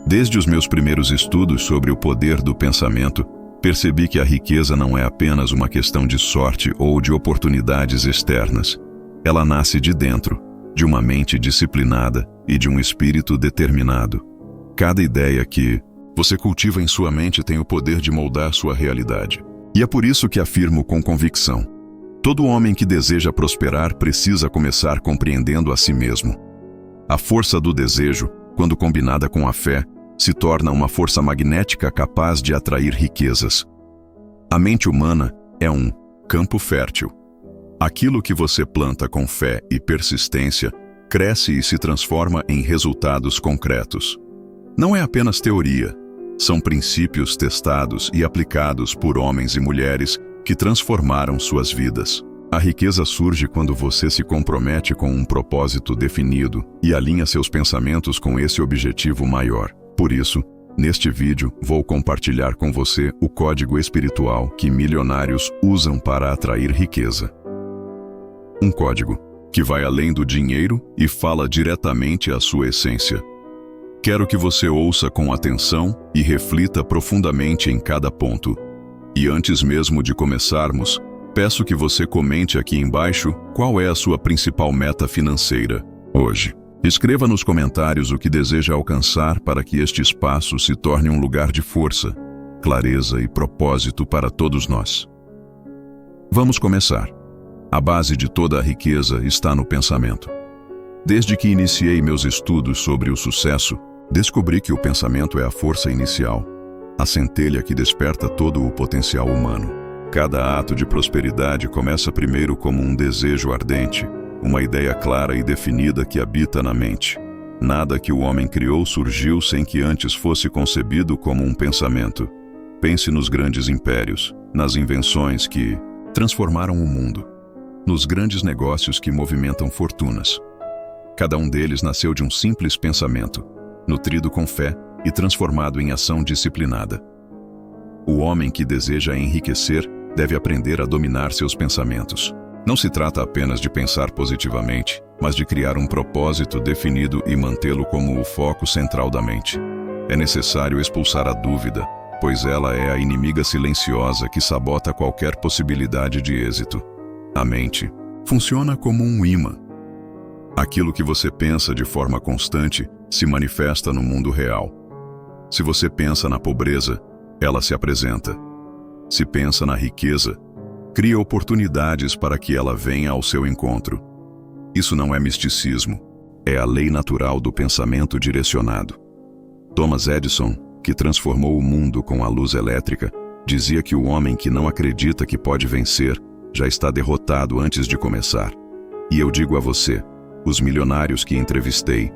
Desde os meus primeiros estudos sobre o poder do pensamento, percebi que a riqueza não é apenas uma questão de sorte ou de oportunidades externas. Ela nasce de dentro, de uma mente disciplinada e de um espírito determinado. Cada ideia que você cultiva em sua mente tem o poder de moldar sua realidade. E é por isso que afirmo com convicção: todo homem que deseja prosperar precisa começar compreendendo a si mesmo. A força do desejo, quando combinada com a fé, se torna uma força magnética capaz de atrair riquezas. A mente humana é um campo fértil. Aquilo que você planta com fé e persistência cresce e se transforma em resultados concretos. Não é apenas teoria, são princípios testados e aplicados por homens e mulheres que transformaram suas vidas. A riqueza surge quando você se compromete com um propósito definido e alinha seus pensamentos com esse objetivo maior. Por isso, neste vídeo, vou compartilhar com você o código espiritual que milionários usam para atrair riqueza. Um código que vai além do dinheiro e fala diretamente à sua essência. Quero que você ouça com atenção e reflita profundamente em cada ponto. E antes mesmo de começarmos, peço que você comente aqui embaixo qual é a sua principal meta financeira hoje. Escreva nos comentários o que deseja alcançar para que este espaço se torne um lugar de força, clareza e propósito para todos nós. Vamos começar. A base de toda a riqueza está no pensamento. Desde que iniciei meus estudos sobre o sucesso, descobri que o pensamento é a força inicial, a centelha que desperta todo o potencial humano. Cada ato de prosperidade começa primeiro como um desejo ardente, uma ideia clara e definida que habita na mente. Nada que o homem criou surgiu sem que antes fosse concebido como um pensamento. Pense nos grandes impérios, nas invenções que transformaram o mundo, nos grandes negócios que movimentam fortunas. Cada um deles nasceu de um simples pensamento, nutrido com fé e transformado em ação disciplinada. O homem que deseja enriquecer deve aprender a dominar seus pensamentos. Não se trata apenas de pensar positivamente, mas de criar um propósito definido e mantê-lo como o foco central da mente. É necessário expulsar a dúvida, pois ela é a inimiga silenciosa que sabota qualquer possibilidade de êxito. A mente funciona como um imã. Aquilo que você pensa de forma constante se manifesta no mundo real. Se você pensa na pobreza, ela se apresenta. Se pensa na riqueza, cria oportunidades para que ela venha ao seu encontro. Isso não é misticismo, é a lei natural do pensamento direcionado. Thomas Edison, que transformou o mundo com a luz elétrica, dizia que o homem que não acredita que pode vencer já está derrotado antes de começar. E eu digo a você, os milionários que entrevistei,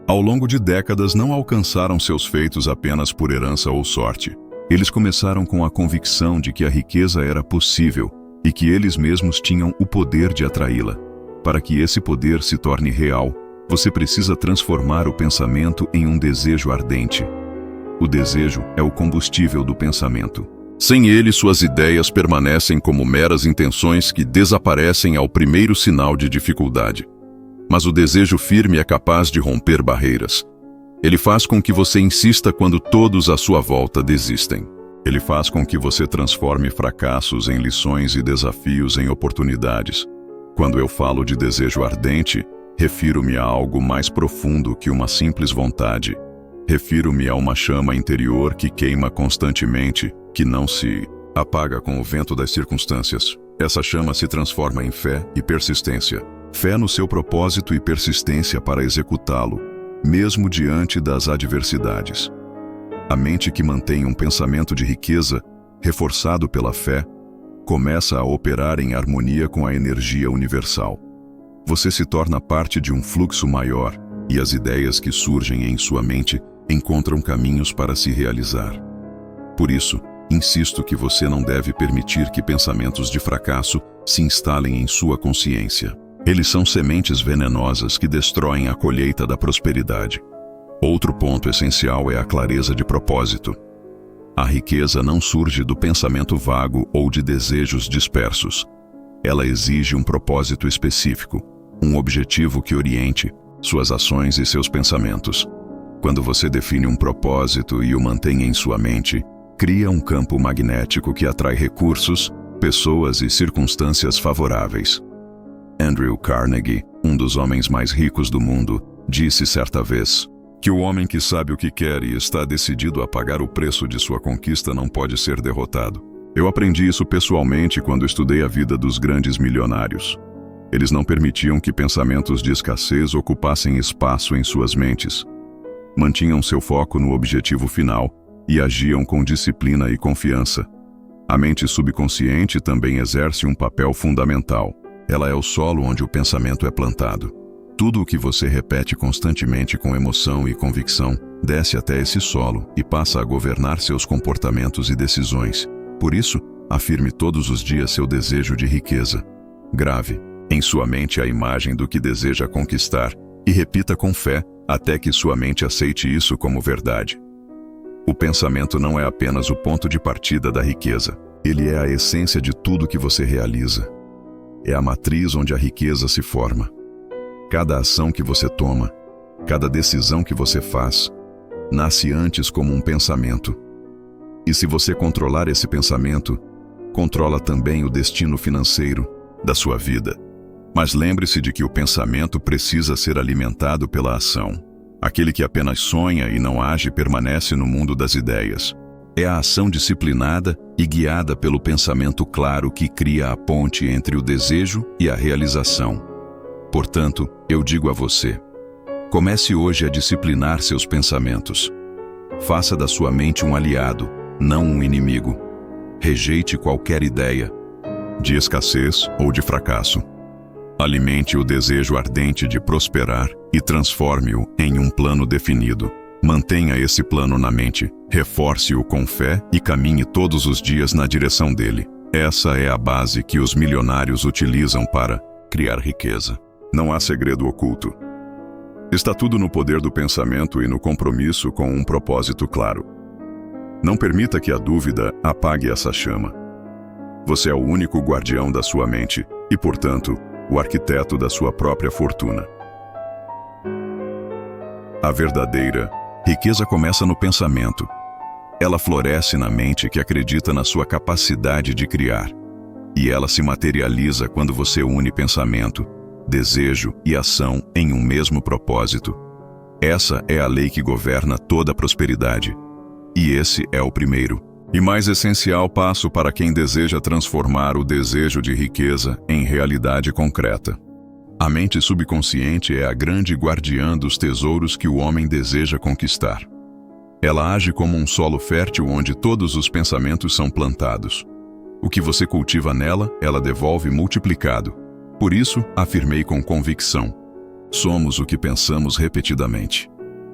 ao longo de décadas não alcançaram seus feitos apenas por herança ou sorte. Eles começaram com a convicção de que a riqueza era possível e que eles mesmos tinham o poder de atraí-la. Para que esse poder se torne real, você precisa transformar o pensamento em um desejo ardente. O desejo é o combustível do pensamento. Sem ele, suas ideias permanecem como meras intenções que desaparecem ao primeiro sinal de dificuldade. Mas o desejo firme é capaz de romper barreiras. Ele faz com que você insista quando todos à sua volta desistem. Ele faz com que você transforme fracassos em lições e desafios em oportunidades. Quando eu falo de desejo ardente, refiro-me a algo mais profundo que uma simples vontade. Refiro-me a uma chama interior que queima constantemente, que não se apaga com o vento das circunstâncias. Essa chama se transforma em fé e persistência. Fé no seu propósito e persistência para executá-lo, mesmo diante das adversidades. A mente que mantém um pensamento de riqueza, reforçado pela fé, começa a operar em harmonia com a energia universal. Você se torna parte de um fluxo maior e as ideias que surgem em sua mente encontram caminhos para se realizar. Por isso, insisto que você não deve permitir que pensamentos de fracasso se instalem em sua consciência. Eles são sementes venenosas que destroem a colheita da prosperidade. Outro ponto essencial é a clareza de propósito. A riqueza não surge do pensamento vago ou de desejos dispersos. Ela exige um propósito específico, um objetivo que oriente suas ações e seus pensamentos. Quando você define um propósito e o mantém em sua mente, cria um campo magnético que atrai recursos, pessoas e circunstâncias favoráveis. Andrew Carnegie, um dos homens mais ricos do mundo, disse certa vez que o homem que sabe o que quer e está decidido a pagar o preço de sua conquista não pode ser derrotado. Eu aprendi isso pessoalmente quando estudei a vida dos grandes milionários. Eles não permitiam que pensamentos de escassez ocupassem espaço em suas mentes. Mantinham seu foco no objetivo final e agiam com disciplina e confiança. A mente subconsciente também exerce um papel fundamental. Ela é o solo onde o pensamento é plantado. Tudo o que você repete constantemente com emoção e convicção desce até esse solo e passa a governar seus comportamentos e decisões. Por isso, afirme todos os dias seu desejo de riqueza. Grave em sua mente a imagem do que deseja conquistar e repita com fé até que sua mente aceite isso como verdade. O pensamento não é apenas o ponto de partida da riqueza. Ele é a essência de tudo que você realiza. É a matriz onde a riqueza se forma. Cada ação que você toma, cada decisão que você faz, nasce antes como um pensamento. E se você controlar esse pensamento, controla também o destino financeiro da sua vida. Mas lembre-se de que o pensamento precisa ser alimentado pela ação. Aquele que apenas sonha e não age permanece no mundo das ideias. É a ação disciplinada e guiada pelo pensamento claro que cria a ponte entre o desejo e a realização. Portanto, eu digo a você, comece hoje a disciplinar seus pensamentos. Faça da sua mente um aliado, não um inimigo. Rejeite qualquer ideia de escassez ou de fracasso. Alimente o desejo ardente de prosperar e transforme-o em um plano definido. Mantenha esse plano na mente, reforce-o com fé e caminhe todos os dias na direção dele. Essa é a base que os milionários utilizam para criar riqueza. Não há segredo oculto. Está tudo no poder do pensamento e no compromisso com um propósito claro. Não permita que a dúvida apague essa chama. Você é o único guardião da sua mente e, portanto, o arquiteto da sua própria fortuna. A verdadeira riqueza começa no pensamento. Ela floresce na mente que acredita na sua capacidade de criar. E ela se materializa quando você une pensamento, desejo e ação em um mesmo propósito. Essa é a lei que governa toda a prosperidade. E esse é o primeiro e mais essencial passo para quem deseja transformar o desejo de riqueza em realidade concreta. A mente subconsciente é a grande guardiã dos tesouros que o homem deseja conquistar. Ela age como um solo fértil onde todos os pensamentos são plantados. O que você cultiva nela, ela devolve multiplicado. Por isso, afirmei com convicção: somos o que pensamos repetidamente.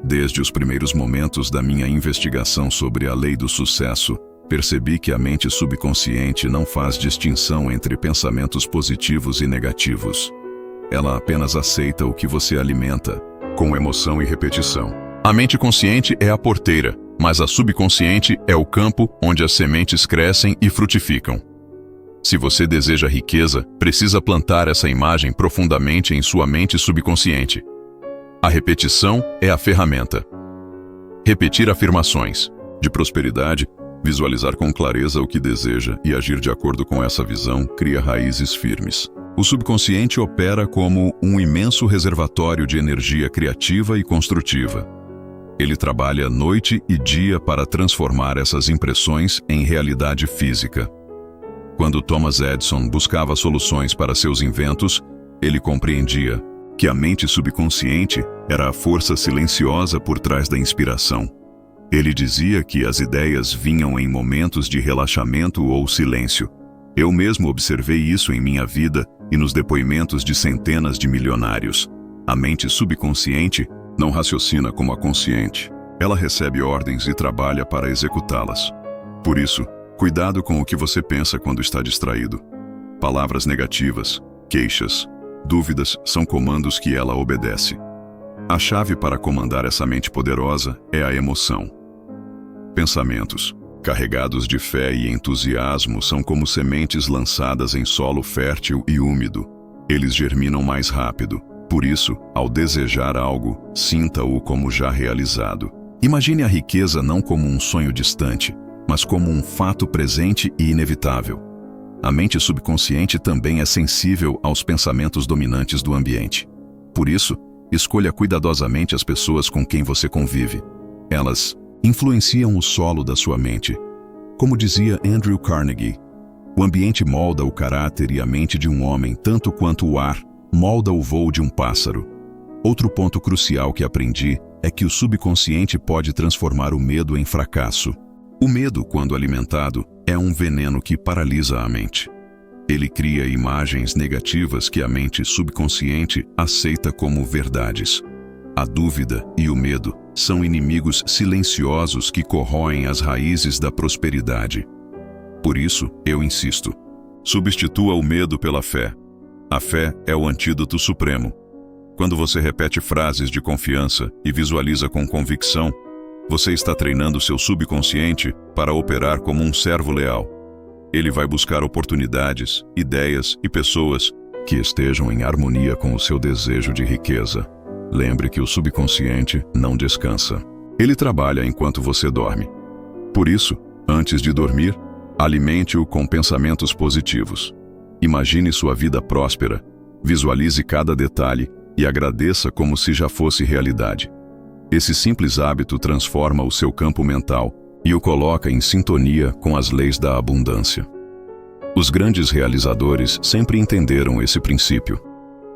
Desde os primeiros momentos da minha investigação sobre a lei do sucesso, percebi que a mente subconsciente não faz distinção entre pensamentos positivos e negativos. Ela apenas aceita o que você alimenta, com emoção e repetição. A mente consciente é a porteira, mas a subconsciente é o campo onde as sementes crescem e frutificam. Se você deseja riqueza, precisa plantar essa imagem profundamente em sua mente subconsciente. A repetição é a ferramenta. Repetir afirmações de prosperidade, visualizar com clareza o que deseja e agir de acordo com essa visão cria raízes firmes. O subconsciente opera como um imenso reservatório de energia criativa e construtiva. Ele trabalha noite e dia para transformar essas impressões em realidade física. Quando Thomas Edison buscava soluções para seus inventos, ele compreendia que a mente subconsciente era a força silenciosa por trás da inspiração. Ele dizia que as ideias vinham em momentos de relaxamento ou silêncio. Eu mesmo observei isso em minha vida e nos depoimentos de centenas de milionários. A mente subconsciente não raciocina como a consciente. Ela recebe ordens e trabalha para executá-las. Por isso, cuidado com o que você pensa quando está distraído. Palavras negativas, queixas, dúvidas são comandos que ela obedece. A chave para comandar essa mente poderosa é a emoção. Pensamentos carregados de fé e entusiasmo são como sementes lançadas em solo fértil e úmido. Eles germinam mais rápido, Por isso, ao desejar algo, sinta-o como já realizado. Imagine a riqueza não como um sonho distante, mas como um fato presente e inevitável. A mente subconsciente também é sensível aos pensamentos dominantes do ambiente. Por isso, escolha cuidadosamente as pessoas com quem você convive. Elas influenciam o solo da sua mente. Como dizia Andrew Carnegie, o ambiente molda o caráter e a mente de um homem tanto quanto o ar molda o voo de um pássaro. Outro ponto crucial que aprendi é que o subconsciente pode transformar o medo em fracasso. O medo, quando alimentado, é um veneno que paralisa a mente. Ele cria imagens negativas que a mente subconsciente aceita como verdades. A dúvida e o medo são inimigos silenciosos que corroem as raízes da prosperidade. Por isso, eu insisto, substitua o medo pela fé. A fé é o antídoto supremo. Quando você repete frases de confiança e visualiza com convicção, você está treinando seu subconsciente para operar como um servo leal. Ele vai buscar oportunidades, ideias e pessoas que estejam em harmonia com o seu desejo de riqueza. Lembre que o subconsciente não descansa. Ele trabalha enquanto você dorme. Por isso, antes de dormir, alimente-o com pensamentos positivos. Imagine sua vida próspera, visualize cada detalhe e agradeça como se já fosse realidade. Esse simples hábito transforma o seu campo mental e o coloca em sintonia com as leis da abundância. Os grandes realizadores sempre entenderam esse princípio.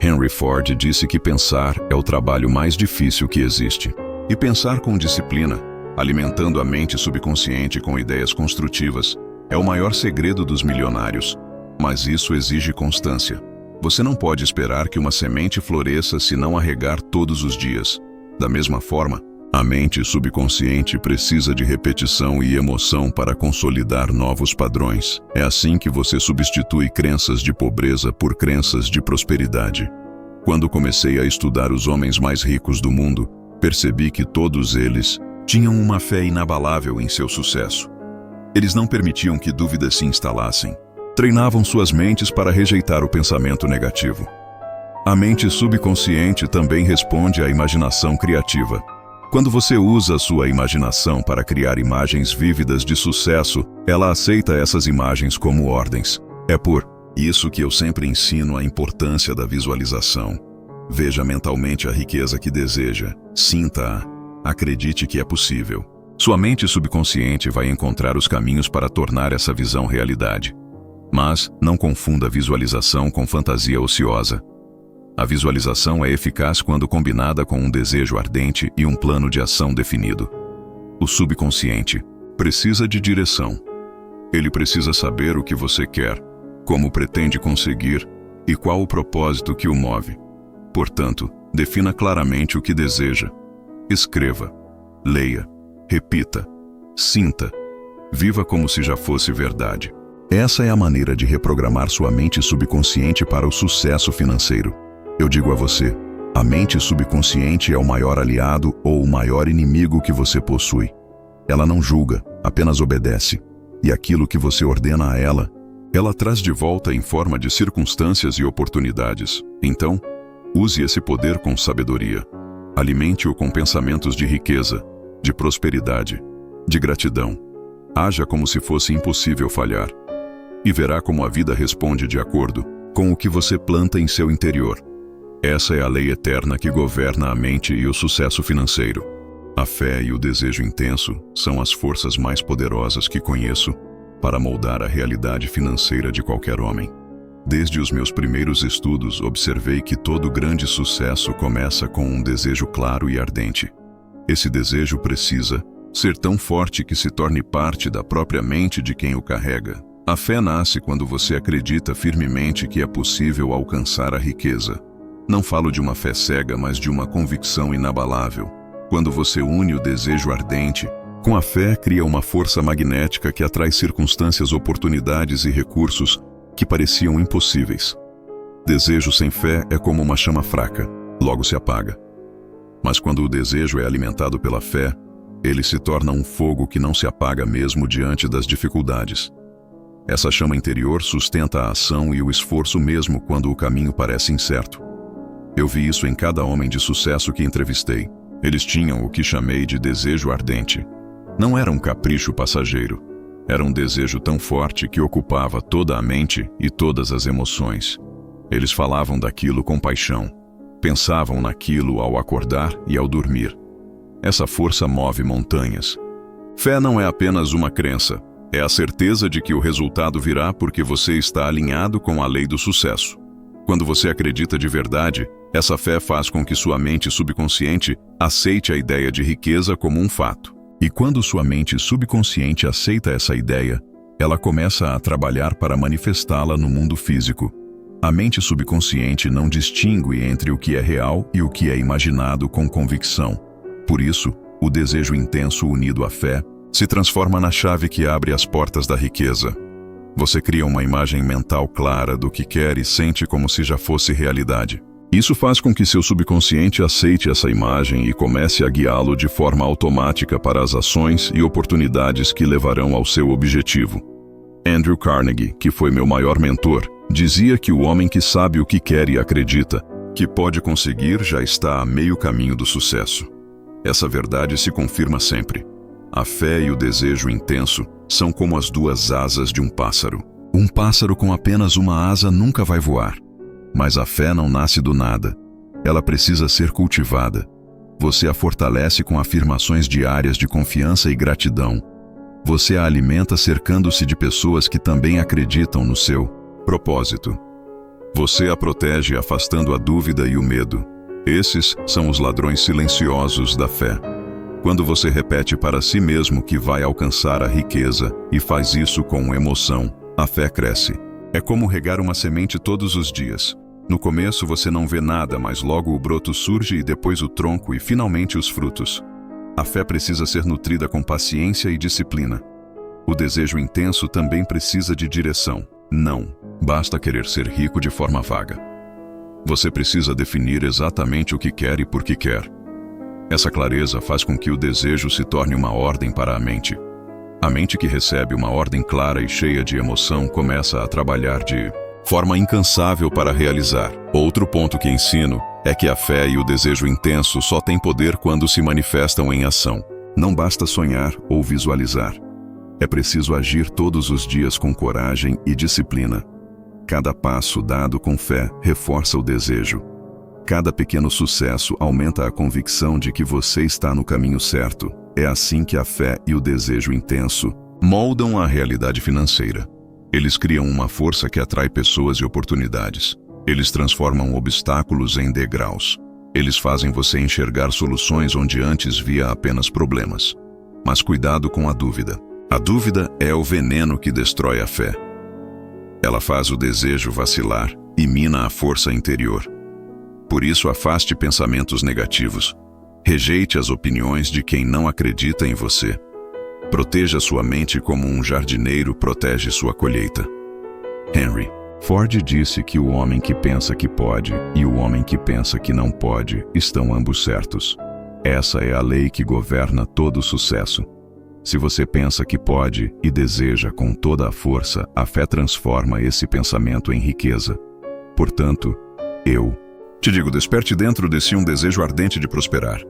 Henry Ford disse que pensar é o trabalho mais difícil que existe. E pensar com disciplina, alimentando a mente subconsciente com ideias construtivas, é o maior segredo dos milionários. Mas isso exige constância. Você não pode esperar que uma semente floresça se não a regar todos os dias. Da mesma forma, a mente subconsciente precisa de repetição e emoção para consolidar novos padrões. É assim que você substitui crenças de pobreza por crenças de prosperidade. Quando comecei a estudar os homens mais ricos do mundo, percebi que todos eles tinham uma fé inabalável em seu sucesso. Eles não permitiam que dúvidas se instalassem. Treinavam suas mentes para rejeitar o pensamento negativo. A mente subconsciente também responde à imaginação criativa. Quando você usa a sua imaginação para criar imagens vívidas de sucesso, ela aceita essas imagens como ordens. É por isso que eu sempre ensino a importância da visualização. Veja mentalmente a riqueza que deseja, sinta-a, acredite que é possível. Sua mente subconsciente vai encontrar os caminhos para tornar essa visão realidade. Mas não confunda visualização com fantasia ociosa. A visualização é eficaz quando combinada com um desejo ardente e um plano de ação definido. O subconsciente precisa de direção. Ele precisa saber o que você quer, como pretende conseguir e qual o propósito que o move. Portanto, defina claramente o que deseja. Escreva, leia, repita, sinta, viva como se já fosse verdade. Essa é a maneira de reprogramar sua mente subconsciente para o sucesso financeiro. Eu digo a você, a mente subconsciente é o maior aliado ou o maior inimigo que você possui. Ela não julga, apenas obedece. E aquilo que você ordena a ela traz de volta em forma de circunstâncias e oportunidades. Então, use esse poder com sabedoria. Alimente-o com pensamentos de riqueza, de prosperidade, de gratidão. Haja como se fosse impossível falhar. E verá como a vida responde de acordo com o que você planta em seu interior. Essa é a lei eterna que governa a mente e o sucesso financeiro. A fé e o desejo intenso são as forças mais poderosas que conheço para moldar a realidade financeira de qualquer homem. Desde os meus primeiros estudos, observei que todo grande sucesso começa com um desejo claro e ardente. Esse desejo precisa ser tão forte que se torne parte da própria mente de quem o carrega. A fé nasce quando você acredita firmemente que é possível alcançar a riqueza. Não falo de uma fé cega, mas de uma convicção inabalável. Quando você une o desejo ardente com a fé, cria uma força magnética que atrai circunstâncias, oportunidades e recursos que pareciam impossíveis. Desejo sem fé é como uma chama fraca, logo se apaga. Mas quando o desejo é alimentado pela fé, ele se torna um fogo que não se apaga mesmo diante das dificuldades. Essa chama interior sustenta a ação e o esforço mesmo quando o caminho parece incerto. Eu vi isso em cada homem de sucesso que entrevistei. Eles tinham o que chamei de desejo ardente. Não era um capricho passageiro. Era um desejo tão forte que ocupava toda a mente e todas as emoções. Eles falavam daquilo com paixão. Pensavam naquilo ao acordar e ao dormir. Essa força move montanhas. Fé não é apenas uma crença. É a certeza de que o resultado virá porque você está alinhado com a lei do sucesso. Quando você acredita de verdade, essa fé faz com que sua mente subconsciente aceite a ideia de riqueza como um fato. E quando sua mente subconsciente aceita essa ideia, ela começa a trabalhar para manifestá-la no mundo físico. A mente subconsciente não distingue entre o que é real e o que é imaginado com convicção. Por isso, o desejo intenso unido à fé se transforma na chave que abre as portas da riqueza. Você cria uma imagem mental clara do que quer e sente como se já fosse realidade. Isso faz com que seu subconsciente aceite essa imagem e comece a guiá-lo de forma automática para as ações e oportunidades que levarão ao seu objetivo. Andrew Carnegie, que foi meu maior mentor, dizia que o homem que sabe o que quer e acredita que pode conseguir já está a meio caminho do sucesso. Essa verdade se confirma sempre. A fé e o desejo intenso são como as duas asas de um pássaro. Um pássaro com apenas uma asa nunca vai voar. Mas a fé não nasce do nada. Ela precisa ser cultivada. Você a fortalece com afirmações diárias de confiança e gratidão. Você a alimenta cercando-se de pessoas que também acreditam no seu propósito. Você a protege afastando a dúvida e o medo. Esses são os ladrões silenciosos da fé. Quando você repete para si mesmo que vai alcançar a riqueza e faz isso com emoção, a fé cresce. É como regar uma semente todos os dias. No começo você não vê nada, mas logo o broto surge e depois o tronco e finalmente os frutos. A fé precisa ser nutrida com paciência e disciplina. O desejo intenso também precisa de direção. Não basta querer ser rico de forma vaga. Você precisa definir exatamente o que quer e por que quer. Essa clareza faz com que o desejo se torne uma ordem para a mente. A mente que recebe uma ordem clara e cheia de emoção começa a trabalhar de forma incansável para realizar. Outro ponto que ensino é que a fé e o desejo intenso só têm poder quando se manifestam em ação. Não basta sonhar ou visualizar. É preciso agir todos os dias com coragem e disciplina. Cada passo dado com fé reforça o desejo. Cada pequeno sucesso aumenta a convicção de que você está no caminho certo. É assim que a fé e o desejo intenso moldam a realidade financeira. Eles criam uma força que atrai pessoas e oportunidades. Eles transformam obstáculos em degraus. Eles fazem você enxergar soluções onde antes via apenas problemas. Mas cuidado com a dúvida. A dúvida é o veneno que destrói a fé. Ela faz o desejo vacilar e mina a força interior. Por isso, afaste pensamentos negativos. Rejeite as opiniões de quem não acredita em você. Proteja sua mente como um jardineiro protege sua colheita. Henry Ford disse que o homem que pensa que pode e o homem que pensa que não pode estão ambos certos. Essa é a lei que governa todo o sucesso. Se você pensa que pode e deseja com toda a força, a fé transforma esse pensamento em riqueza. Portanto, eu te digo, desperte dentro de si um desejo ardente de prosperar.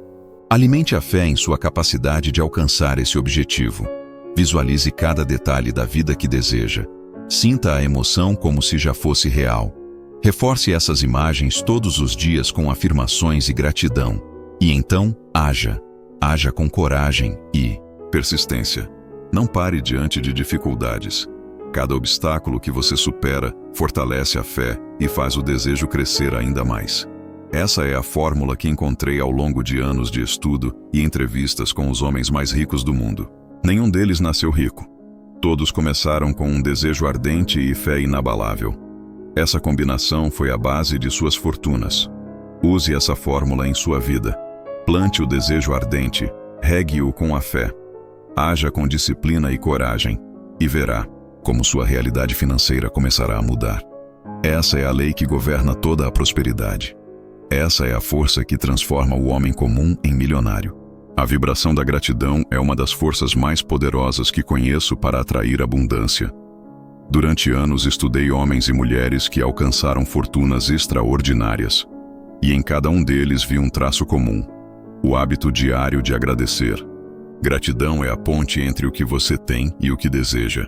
Alimente a fé em sua capacidade de alcançar esse objetivo. Visualize cada detalhe da vida que deseja. Sinta a emoção como se já fosse real. Reforce essas imagens todos os dias com afirmações e gratidão. E então, haja. Haja com coragem e persistência. Não pare diante de dificuldades. Cada obstáculo que você supera fortalece a fé e faz o desejo crescer ainda mais. Essa é a fórmula que encontrei ao longo de anos de estudo e entrevistas com os homens mais ricos do mundo. Nenhum deles nasceu rico. Todos começaram com um desejo ardente e fé inabalável. Essa combinação foi a base de suas fortunas. Use essa fórmula em sua vida. Plante o desejo ardente, regue-o com a fé. Haja com disciplina e coragem, e verá como sua realidade financeira começará a mudar. Essa é a lei que governa toda a prosperidade. Essa é a força que transforma o homem comum em milionário. A vibração da gratidão é uma das forças mais poderosas que conheço para atrair abundância. Durante anos estudei homens e mulheres que alcançaram fortunas extraordinárias. e em cada um deles vi um traço comum: o hábito diário de agradecer. Gratidão é a ponte entre o que você tem e o que deseja.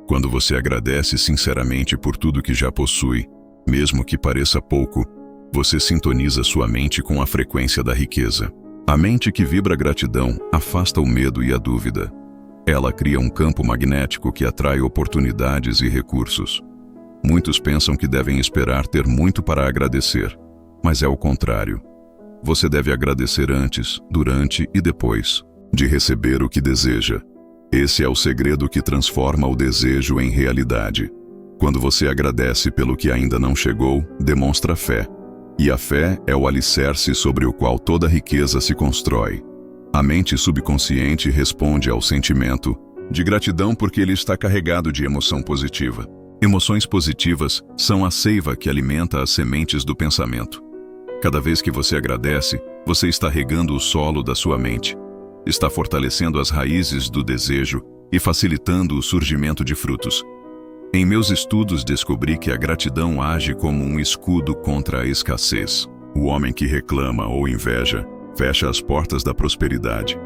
Quando você agradece sinceramente por tudo que já possui, mesmo que pareça pouco, você sintoniza sua mente com a frequência da riqueza. A mente que vibra gratidão afasta o medo e a dúvida. Ela cria um campo magnético que atrai oportunidades e recursos. Muitos pensam que devem esperar ter muito para agradecer, mas é o contrário. Você deve agradecer antes, durante e depois de receber o que deseja. Esse é o segredo que transforma o desejo em realidade. Quando você agradece pelo que ainda não chegou, demonstra fé. E a fé é o alicerce sobre o qual toda riqueza se constrói. A mente subconsciente responde ao sentimento de gratidão porque ele está carregado de emoção positiva. Emoções positivas são a seiva que alimenta as sementes do pensamento. Cada vez que você agradece, você está regando o solo da sua mente. Está fortalecendo as raízes do desejo e facilitando o surgimento de frutos. Em meus estudos descobri que a gratidão age como um escudo contra a escassez. O homem que reclama ou inveja fecha as portas da prosperidade.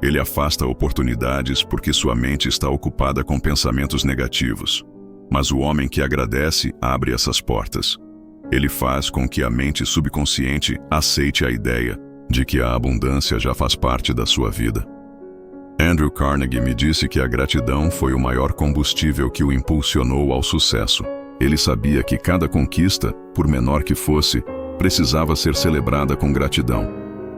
Ele afasta oportunidades porque sua mente está ocupada com pensamentos negativos. Mas o homem que agradece abre essas portas. Ele faz com que a mente subconsciente aceite a ideia de que a abundância já faz parte da sua vida. Andrew Carnegie me disse que a gratidão foi o maior combustível que o impulsionou ao sucesso. Ele sabia que cada conquista, por menor que fosse, precisava ser celebrada com gratidão.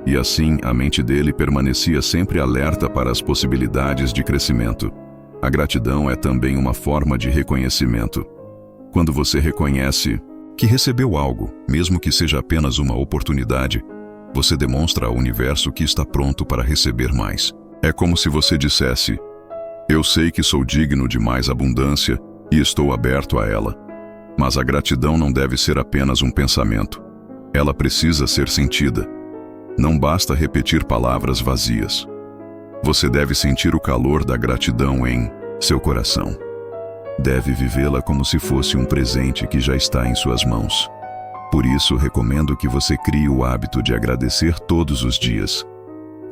E assim, a mente dele permanecia sempre alerta para as possibilidades de crescimento. A gratidão é também uma forma de reconhecimento. Quando você reconhece que recebeu algo, mesmo que seja apenas uma oportunidade, você demonstra ao universo que está pronto para receber mais. É como se você dissesse: eu sei que sou digno de mais abundância e estou aberto a ela. Mas a gratidão não deve ser apenas um pensamento. Ela precisa ser sentida. Não basta repetir palavras vazias. Você deve sentir o calor da gratidão em seu coração. Deve vivê-la como se fosse um presente que já está em suas mãos. Por isso, recomendo que você crie o hábito de agradecer todos os dias.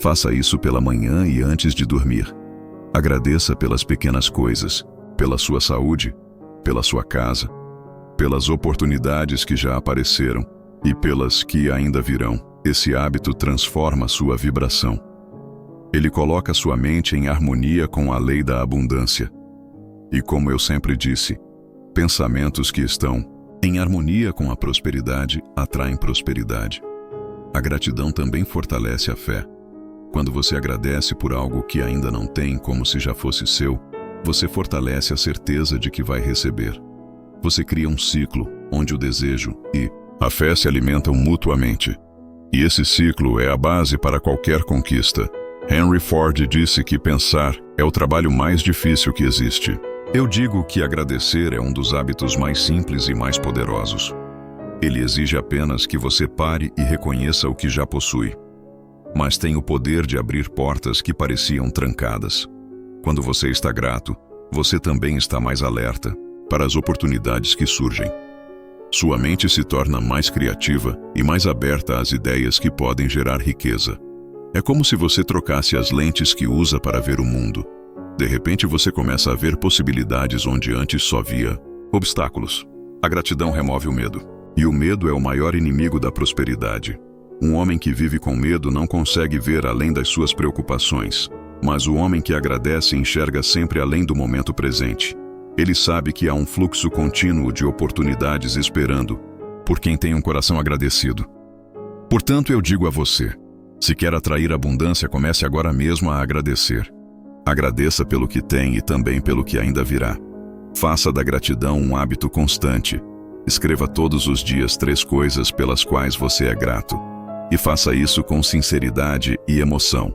Faça isso pela manhã e antes de dormir. Agradeça pelas pequenas coisas, pela sua saúde, pela sua casa, pelas oportunidades que já apareceram e pelas que ainda virão. Esse hábito transforma sua vibração. Ele coloca sua mente em harmonia com a lei da abundância. E como eu sempre disse, pensamentos que estão em harmonia com a prosperidade atraem prosperidade. A gratidão também fortalece a fé. Quando você agradece por algo que ainda não tem como se já fosse seu, você fortalece a certeza de que vai receber. Você cria um ciclo onde o desejo e a fé se alimentam mutuamente. E esse ciclo é a base para qualquer conquista. Henry Ford disse que pensar é o trabalho mais difícil que existe. Eu digo que agradecer é um dos hábitos mais simples e mais poderosos. Ele exige apenas que você pare e reconheça o que já possui. Mas tem o poder de abrir portas que pareciam trancadas. Quando você está grato, você também está mais alerta para as oportunidades que surgem. Sua mente se torna mais criativa e mais aberta às ideias que podem gerar riqueza. É como se você trocasse as lentes que usa para ver o mundo. De repente você começa a ver possibilidades onde antes só via obstáculos. A gratidão remove o medo. E o medo é o maior inimigo da prosperidade. Um homem que vive com medo não consegue ver além das suas preocupações. Mas o homem que agradece enxerga sempre além do momento presente. Ele sabe que há um fluxo contínuo de oportunidades esperando por quem tem um coração agradecido. Portanto, eu digo a você, se quer atrair abundância, comece agora mesmo a agradecer. Agradeça pelo que tem e também pelo que ainda virá. Faça da gratidão um hábito constante. Escreva todos os dias 3 coisas pelas quais você é grato. E faça isso com sinceridade e emoção.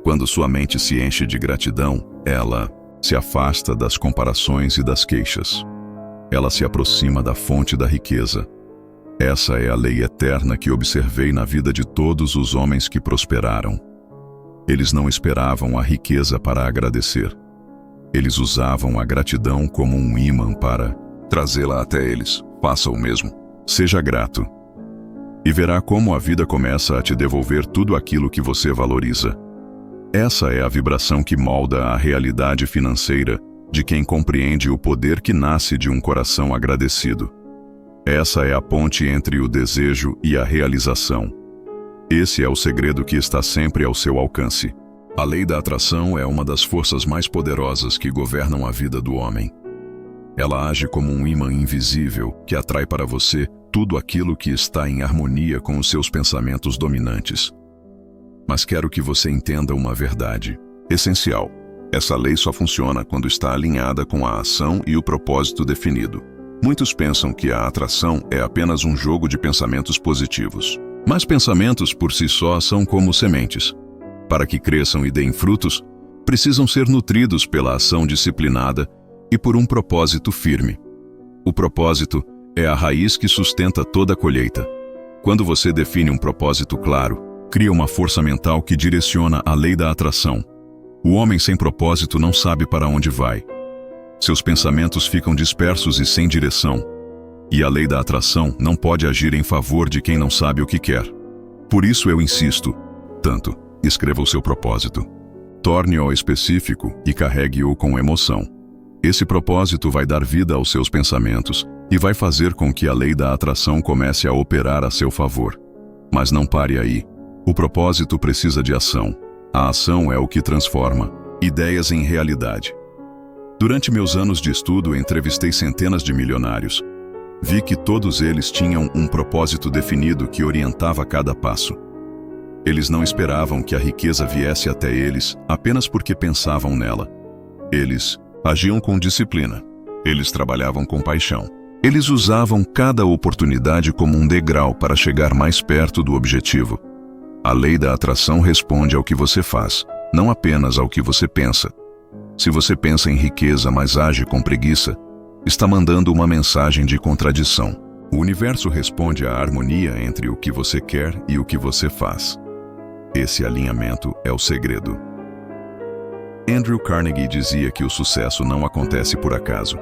Quando sua mente se enche de gratidão, ela se afasta das comparações e das queixas. Ela se aproxima da fonte da riqueza. Essa é a lei eterna que observei na vida de todos os homens que prosperaram. Eles não esperavam a riqueza para agradecer. Eles usavam a gratidão como um ímã para trazê-la até eles. Faça o mesmo. Seja grato. e verá como a vida começa a te devolver tudo aquilo que você valoriza. Essa é a vibração que molda a realidade financeira de quem compreende o poder que nasce de um coração agradecido. Essa é a ponte entre o desejo e a realização. Esse é o segredo que está sempre ao seu alcance. A lei da atração é uma das forças mais poderosas que governam a vida do homem. Ela age como um ímã invisível que atrai para você tudo aquilo que está em harmonia com os seus pensamentos dominantes. Mas quero que você entenda uma verdade essencial. Essa lei só funciona quando está alinhada com a ação e o propósito definido. Muitos pensam que a atração é apenas um jogo de pensamentos positivos. Mas pensamentos por si só são como sementes. Para que cresçam e deem frutos, precisam ser nutridos pela ação disciplinada e por um propósito firme. O propósito é a raiz que sustenta toda a colheita. Quando você define um propósito claro, cria uma força mental que direciona a lei da atração. O homem sem propósito não sabe para onde vai. Seus pensamentos ficam dispersos e sem direção. E a lei da atração não pode agir em favor de quem não sabe o que quer. Por isso eu insisto tanto. Escreva o seu propósito. Torne-o específico e carregue-o com emoção. Esse propósito vai dar vida aos seus pensamentos e vai fazer com que a lei da atração comece a operar a seu favor. Mas não pare aí. O propósito precisa de ação. A ação é o que transforma ideias em realidade. Durante meus anos de estudo, entrevistei centenas de milionários. Vi que todos eles tinham um propósito definido que orientava cada passo. Eles não esperavam que a riqueza viesse até eles apenas porque pensavam nela. Eles agiam com disciplina. Eles trabalhavam com paixão. Eles usavam cada oportunidade como um degrau para chegar mais perto do objetivo. A lei da atração responde ao que você faz, não apenas ao que você pensa. Se você pensa em riqueza, mas age com preguiça, está mandando uma mensagem de contradição. O universo responde à harmonia entre o que você quer e o que você faz. Esse alinhamento é o segredo. Andrew Carnegie dizia que o sucesso não acontece por acaso.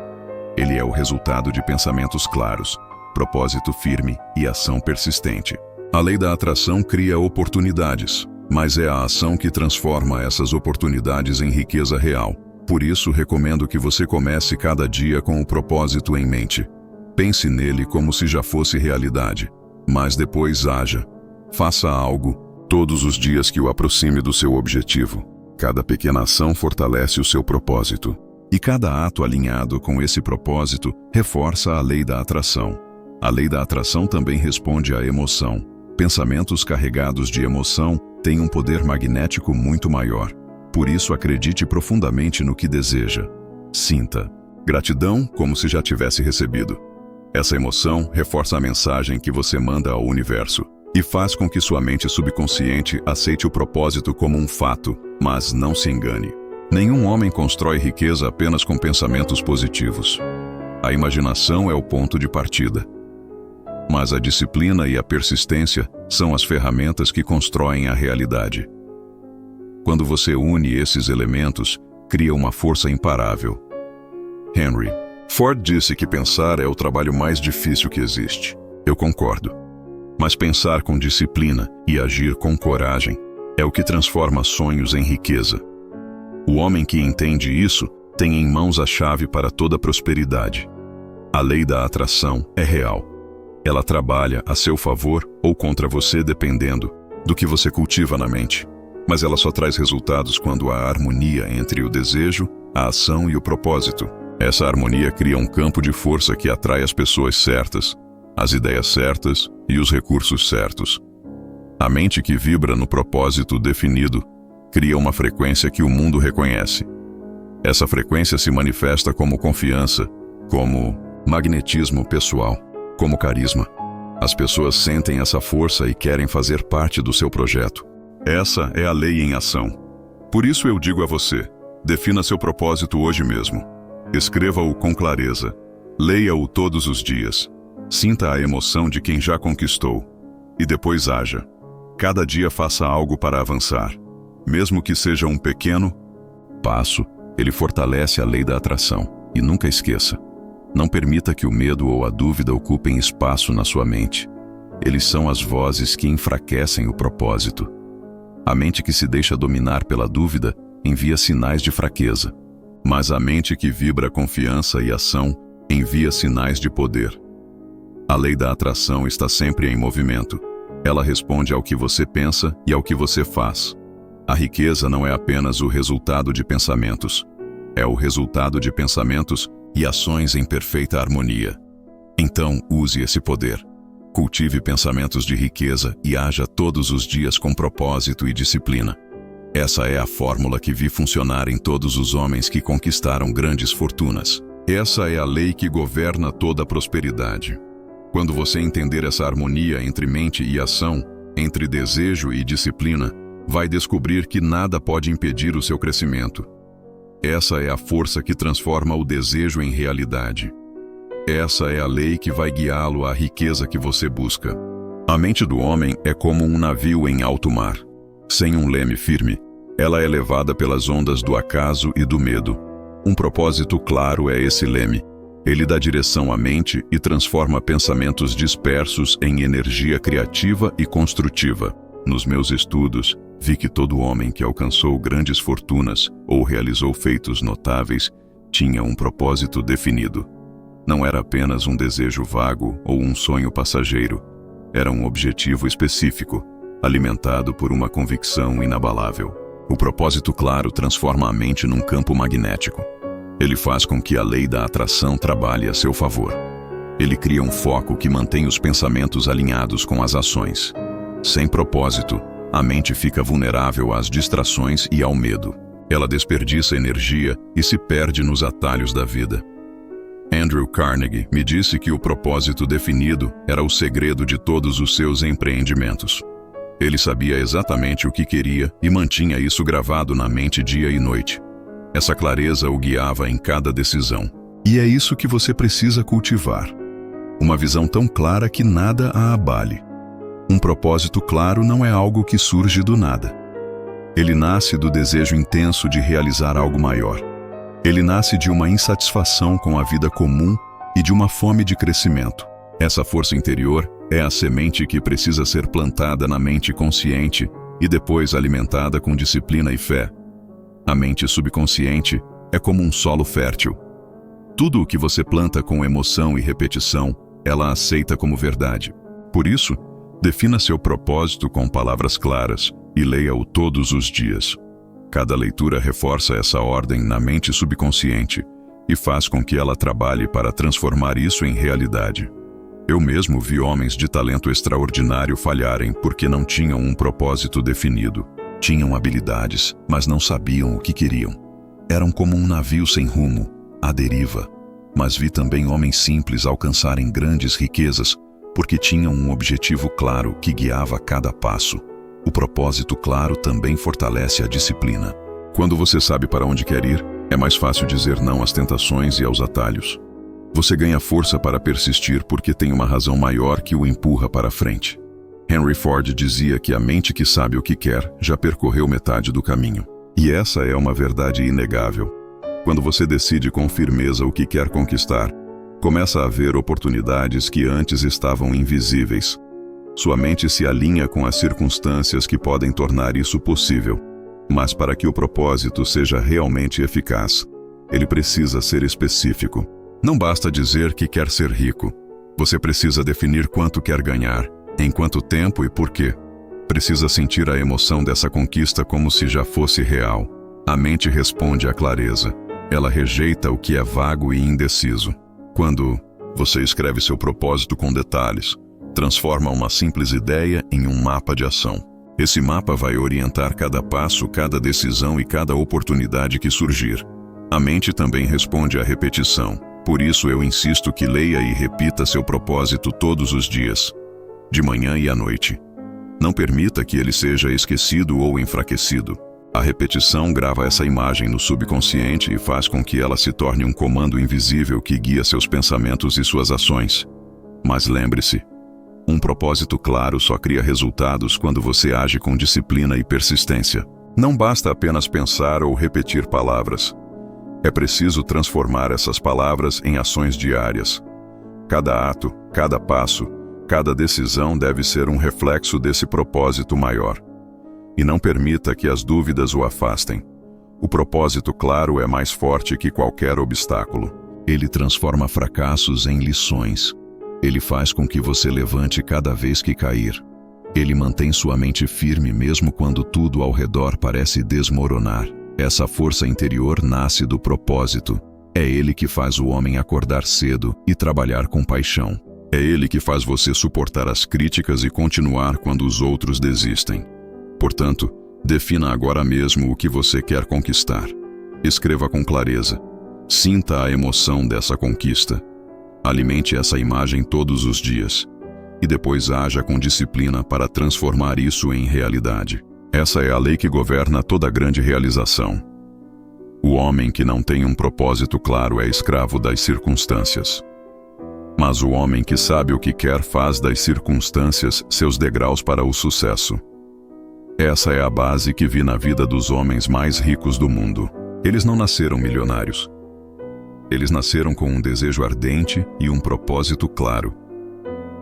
Ele é o resultado de pensamentos claros, propósito firme e ação persistente. A lei da atração cria oportunidades, mas é a ação que transforma essas oportunidades em riqueza real. Por isso, recomendo que você comece cada dia com o propósito em mente. Pense nele como se já fosse realidade, mas depois haja. Faça algo todos os dias que o aproxime do seu objetivo. Cada pequena ação fortalece o seu propósito. E cada ato alinhado com esse propósito reforça a lei da atração. A lei da atração também responde à emoção. Pensamentos carregados de emoção têm um poder magnético muito maior. Por isso, acredite profundamente no que deseja. Sinta gratidão como se já tivesse recebido. Essa emoção reforça a mensagem que você manda ao universo e faz com que sua mente subconsciente aceite o propósito como um fato, mas não se engane. Nenhum homem constrói riqueza apenas com pensamentos positivos. A imaginação é o ponto de partida. Mas a disciplina e a persistência são as ferramentas que constroem a realidade. Quando você une esses elementos, cria uma força imparável. Henry Ford disse que pensar é o trabalho mais difícil que existe. Eu concordo. Mas pensar com disciplina e agir com coragem é o que transforma sonhos em riqueza. O homem que entende isso tem em mãos a chave para toda prosperidade. A lei da atração é real. Ela trabalha a seu favor ou contra você dependendo do que você cultiva na mente. Mas ela só traz resultados quando há harmonia entre o desejo, a ação e o propósito. Essa harmonia cria um campo de força que atrai as pessoas certas, as ideias certas e os recursos certos. A mente que vibra no propósito definido cria uma frequência que o mundo reconhece. Essa frequência se manifesta como confiança, como magnetismo pessoal, como carisma. As pessoas sentem essa força e querem fazer parte do seu projeto. Essa é a lei em ação. Por isso eu digo a você, defina seu propósito hoje mesmo. Escreva-o com clareza. Leia-o todos os dias. Sinta a emoção de quem já conquistou. E depois haja. Cada dia faça algo para avançar. Mesmo que seja um pequeno passo, ele fortalece a lei da atração. E nunca esqueça, não permita que o medo ou a dúvida ocupem espaço na sua mente. eles são as vozes que enfraquecem o propósito. A mente que se deixa dominar pela dúvida envia sinais de fraqueza, mas a mente que vibra confiança e ação envia sinais de poder. A lei da atração está sempre em movimento. Ela responde ao que você pensa e ao que você faz. A riqueza não é apenas o resultado de pensamentos. É o resultado de pensamentos e ações em perfeita harmonia. Então, use esse poder. Cultive pensamentos de riqueza e haja todos os dias com propósito e disciplina. Essa é a fórmula que vi funcionar em todos os homens que conquistaram grandes fortunas. Essa é a lei que governa toda a prosperidade. Quando você entender essa harmonia entre mente e ação, entre desejo e disciplina, vai descobrir que nada pode impedir o seu crescimento. Essa é a força que transforma o desejo em realidade. Essa é a lei que vai guiá-lo à riqueza que você busca. A mente do homem é como um navio em alto mar. Sem um leme firme, ela é levada pelas ondas do acaso e do medo. Um propósito claro é esse leme. Ele dá direção à mente e transforma pensamentos dispersos em energia criativa e construtiva. Nos meus estudos, vi que todo homem que alcançou grandes fortunas ou realizou feitos notáveis tinha um propósito definido. Não era apenas um desejo vago ou um sonho passageiro. Era um objetivo específico, alimentado por uma convicção inabalável. O propósito claro transforma a mente num campo magnético. Ele faz com que a lei da atração trabalhe a seu favor. Ele cria um foco que mantém os pensamentos alinhados com as ações. Sem propósito, a mente fica vulnerável às distrações e ao medo. Ela desperdiça energia e se perde nos atalhos da vida. Andrew Carnegie me disse que o propósito definido era o segredo de todos os seus empreendimentos. Ele sabia exatamente o que queria e mantinha isso gravado na mente dia e noite. Essa clareza o guiava em cada decisão. E é isso que você precisa cultivar. Uma visão tão clara que nada a abale. Um propósito claro não é algo que surge do nada. Ele nasce do desejo intenso de realizar algo maior. Ele nasce de uma insatisfação com a vida comum e de uma fome de crescimento. Essa força interior é a semente que precisa ser plantada na mente consciente e depois alimentada com disciplina e fé. A mente subconsciente é como um solo fértil. Tudo o que você planta com emoção e repetição, ela aceita como verdade. Por isso, defina seu propósito com palavras claras e leia-o todos os dias. Cada leitura reforça essa ordem na mente subconsciente e faz com que ela trabalhe para transformar isso em realidade. Eu mesmo vi homens de talento extraordinário falharem porque não tinham um propósito definido. Tinham habilidades, mas não sabiam o que queriam. Eram como um navio sem rumo, à deriva. Mas vi também homens simples alcançarem grandes riquezas porque tinham um objetivo claro que guiava cada passo. O propósito claro também fortalece a disciplina. Quando você sabe para onde quer ir, é mais fácil dizer não às tentações e aos atalhos. Você ganha força para persistir porque tem uma razão maior que o empurra para frente. Henry Ford dizia que a mente que sabe o que quer já percorreu metade do caminho. E essa é uma verdade inegável. Quando você decide com firmeza o que quer conquistar, começa a haver oportunidades que antes estavam invisíveis. Sua mente se alinha com as circunstâncias que podem tornar isso possível. Mas para que o propósito seja realmente eficaz, ele precisa ser específico. Não basta dizer que quer ser rico. Você precisa definir quanto quer ganhar, em quanto tempo e por quê. Precisa sentir a emoção dessa conquista como se já fosse real. A mente responde à clareza. Ela rejeita o que é vago e indeciso. Quando você escreve seu propósito com detalhes, transforma uma simples ideia em um mapa de ação. Esse mapa vai orientar cada passo, cada decisão e cada oportunidade que surgir. A mente também responde à repetição. Por isso eu insisto que leia e repita seu propósito todos os dias, de manhã e à noite. Não permita que ele seja esquecido ou enfraquecido. A repetição grava essa imagem no subconsciente e faz com que ela se torne um comando invisível que guia seus pensamentos e suas ações. Mas lembre-se, um propósito claro só cria resultados quando você age com disciplina e persistência. Não basta apenas pensar ou repetir palavras. É preciso transformar essas palavras em ações diárias. Cada ato, cada passo, Cada decisão deve ser um reflexo desse propósito maior. E não permita que as dúvidas o afastem. O propósito claro é mais forte que qualquer obstáculo. Ele transforma fracassos em lições. Ele faz com que você levante cada vez que cair. Ele mantém sua mente firme mesmo quando tudo ao redor parece desmoronar. Essa força interior nasce do propósito. É ele que faz o homem acordar cedo e trabalhar com paixão. É ele que faz você suportar as críticas e continuar quando os outros desistem. Portanto, defina agora mesmo o que você quer conquistar. Escreva com clareza. Sinta a emoção dessa conquista. Alimente essa imagem todos os dias. E depois haja com disciplina para transformar isso em realidade. Essa é a lei que governa toda grande realização. O homem que não tem um propósito claro é escravo das circunstâncias. Mas o homem que sabe o que quer faz das circunstâncias seus degraus para o sucesso. Essa é a base que vi na vida dos homens mais ricos do mundo. Eles não nasceram milionários. Eles nasceram com um desejo ardente e um propósito claro.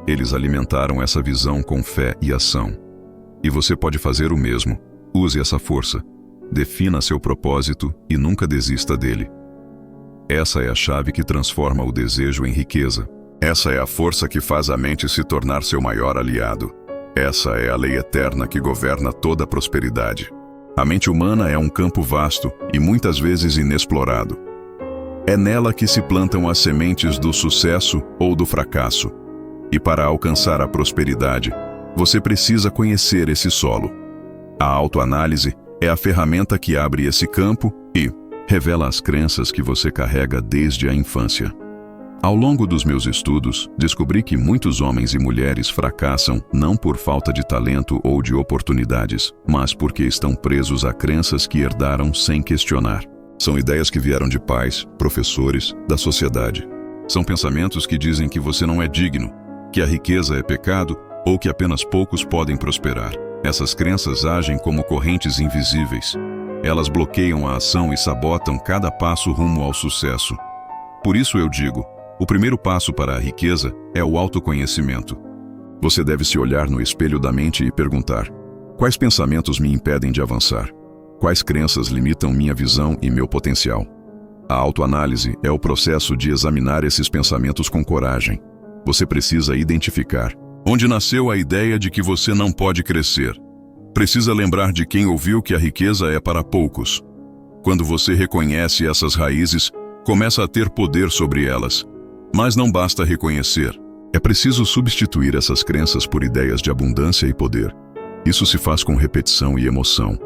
Eles alimentaram essa visão com fé e ação. E você pode fazer o mesmo. Use essa força. Defina seu propósito e nunca desista dele. Essa é a chave que transforma o desejo em riqueza. Essa é a força que faz a mente se tornar seu maior aliado. Essa é a lei eterna que governa toda a prosperidade. A mente humana é um campo vasto e muitas vezes inexplorado. É nela que se plantam as sementes do sucesso ou do fracasso. E para alcançar a prosperidade, você precisa conhecer esse solo. A autoanálise é a ferramenta que abre esse campo e revela as crenças que você carrega desde a infância. Ao longo dos meus estudos, descobri que muitos homens e mulheres fracassam não por falta de talento ou de oportunidades, mas porque estão presos a crenças que herdaram sem questionar. São ideias que vieram de pais, professores, da sociedade. São pensamentos que dizem que você não é digno, que a riqueza é pecado ou que apenas poucos podem prosperar. Essas crenças agem como correntes invisíveis. Elas bloqueiam a ação e sabotam cada passo rumo ao sucesso. Por isso eu digo, o primeiro passo para a riqueza é o autoconhecimento. Você deve se olhar no espelho da mente e perguntar: quais pensamentos me impedem de avançar? Quais crenças limitam minha visão e meu potencial? A autoanálise é o processo de examinar esses pensamentos com coragem. Você precisa identificar onde nasceu a ideia de que você não pode crescer. Precisa lembrar de quem ouviu que a riqueza é para poucos. Quando você reconhece essas raízes, começa a ter poder sobre elas. Mas não basta reconhecer. É preciso substituir essas crenças por ideias de abundância e poder. Isso se faz com repetição e emoção.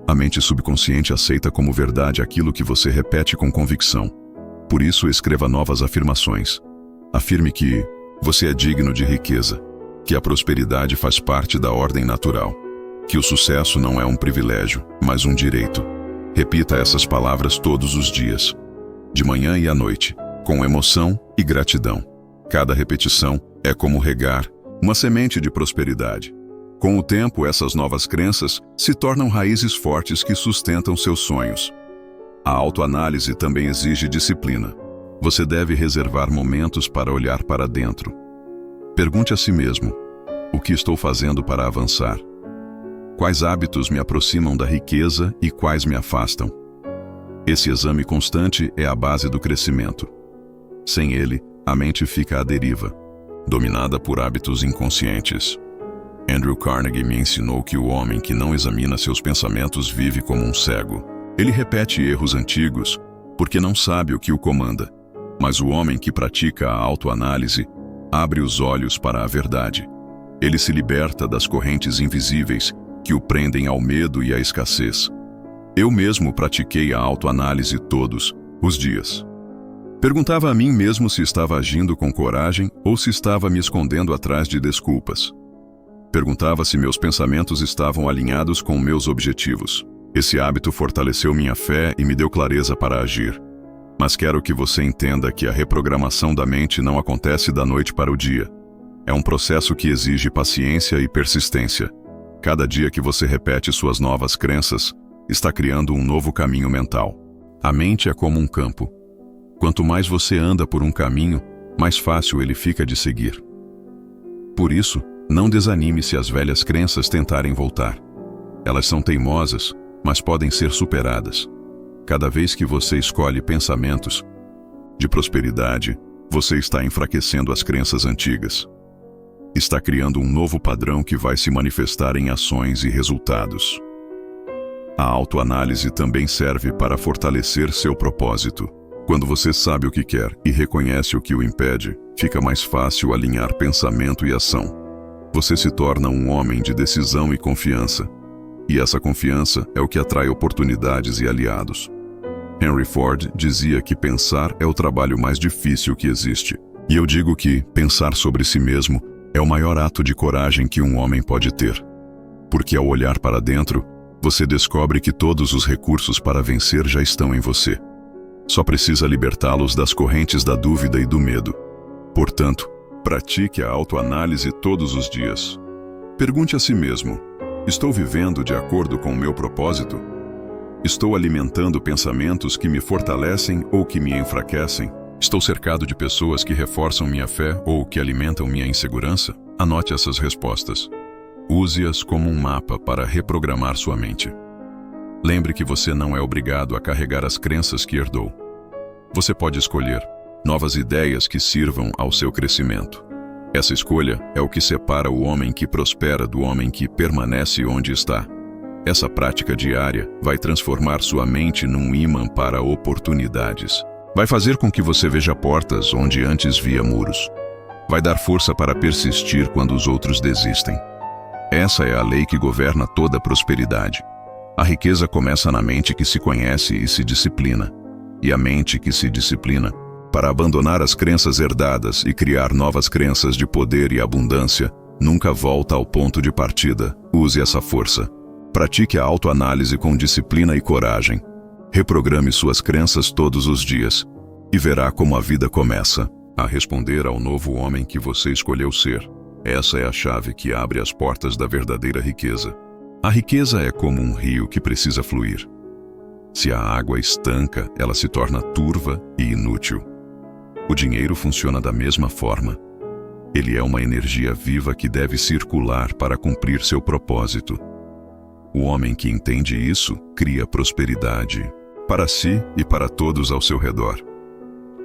A mente subconsciente aceita como verdade aquilo que você repete com convicção. Por isso, escreva novas afirmações. Afirme que você é digno de riqueza, que a prosperidade faz parte da ordem natural, que o sucesso não é um privilégio, mas um direito. Repita essas palavras todos os dias, de manhã e à noite, com emoção e gratidão. Cada repetição é como regar uma semente de prosperidade. Com o tempo, essas novas crenças se tornam raízes fortes que sustentam seus sonhos. A autoanálise também exige disciplina. Você deve reservar momentos para olhar para dentro. Pergunte a si mesmo: o que estou fazendo para avançar? Quais hábitos me aproximam da riqueza e quais me afastam? Esse exame constante é a base do crescimento. Sem ele, a mente fica à deriva, dominada por hábitos inconscientes. Andrew Carnegie me ensinou que o homem que não examina seus pensamentos vive como um cego. Ele repete erros antigos porque não sabe o que o comanda. Mas o homem que pratica a autoanálise abre os olhos para a verdade. Ele se liberta das correntes invisíveis que o prendem ao medo e à escassez. Eu mesmo pratiquei a autoanálise todos os dias. Perguntava a mim mesmo se estava agindo com coragem ou se estava me escondendo atrás de desculpas. Perguntava se meus pensamentos estavam alinhados com meus objetivos. Esse hábito fortaleceu minha fé e me deu clareza para agir. Mas quero que você entenda que a reprogramação da mente não acontece da noite para o dia. É um processo que exige paciência e persistência. Cada dia que você repete suas novas crenças, está criando um novo caminho mental. A mente é como um campo. Quanto mais você anda por um caminho, mais fácil ele fica de seguir. Por isso, não desanime se as velhas crenças tentarem voltar. Elas são teimosas, mas podem ser superadas. Cada vez que você escolhe pensamentos de prosperidade, você está enfraquecendo as crenças antigas. Está criando um novo padrão que vai se manifestar em ações e resultados. A autoanálise também serve para fortalecer seu propósito. Quando você sabe o que quer e reconhece o que o impede, fica mais fácil alinhar pensamento e ação. Você se torna um homem de decisão e confiança. E essa confiança é o que atrai oportunidades e aliados. Henry Ford dizia que pensar é o trabalho mais difícil que existe. E eu digo que pensar sobre si mesmo é o maior ato de coragem que um homem pode ter. Porque ao olhar para dentro, você descobre que todos os recursos para vencer já estão em você. Só precisa libertá-los das correntes da dúvida e do medo. Portanto, pratique a autoanálise todos os dias. Pergunte a si mesmo: estou vivendo de acordo com o meu propósito? Estou alimentando pensamentos que me fortalecem ou que me enfraquecem? Estou cercado de pessoas que reforçam minha fé ou que alimentam minha insegurança? Anote essas respostas. Use-as como um mapa para reprogramar sua mente. Lembre que você não é obrigado a carregar as crenças que herdou. Você pode escolher novas ideias que sirvam ao seu crescimento. Essa escolha é o que separa o homem que prospera do homem que permanece onde está. Essa prática diária vai transformar sua mente num ímã para oportunidades. Vai fazer com que você veja portas onde antes via muros. Vai dar força para persistir quando os outros desistem. Essa é a lei que governa toda a prosperidade. A riqueza começa na mente que se conhece e se disciplina. E a mente que se disciplina, para abandonar as crenças herdadas e criar novas crenças de poder e abundância, nunca volta ao ponto de partida. Use essa força. Pratique a autoanálise com disciplina e coragem. Reprograme suas crenças todos os dias e verá como a vida começa a responder ao novo homem que você escolheu ser. Essa é a chave que abre as portas da verdadeira riqueza. A riqueza é como um rio que precisa fluir. Se a água estanca, ela se torna turva e inútil. O dinheiro funciona da mesma forma. Ele é uma energia viva que deve circular para cumprir seu propósito. O homem que entende isso cria prosperidade para si e para todos ao seu redor.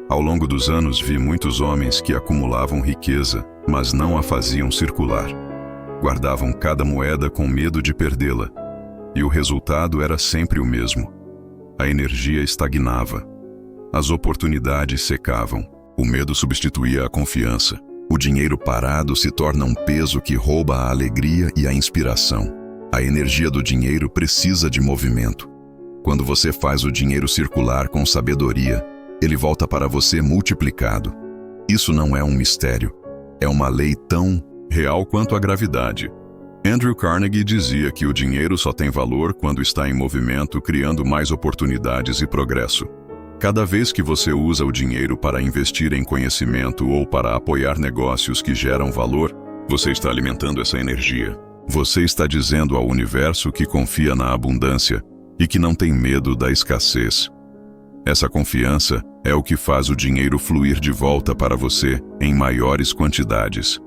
Ao longo dos anos vi muitos homens que acumulavam riqueza, mas não a faziam circular. Guardavam cada moeda com medo de perdê-la. E o resultado era sempre o mesmo. A energia estagnava. As oportunidades secavam. O medo substituía a confiança. O dinheiro parado se torna um peso que rouba a alegria e a inspiração. A energia do dinheiro precisa de movimento. Quando você faz o dinheiro circular com sabedoria, ele volta para você multiplicado. Isso não é um mistério. É uma lei tão real quanto a gravidade. Andrew Carnegie dizia que o dinheiro só tem valor quando está em movimento, criando mais oportunidades e progresso. Cada vez que você usa o dinheiro para investir em conhecimento ou para apoiar negócios que geram valor, você está alimentando essa energia. Você está dizendo ao universo que confia na abundância e que não tem medo da escassez. Essa confiança é o que faz o dinheiro fluir de volta para você em maiores quantidades.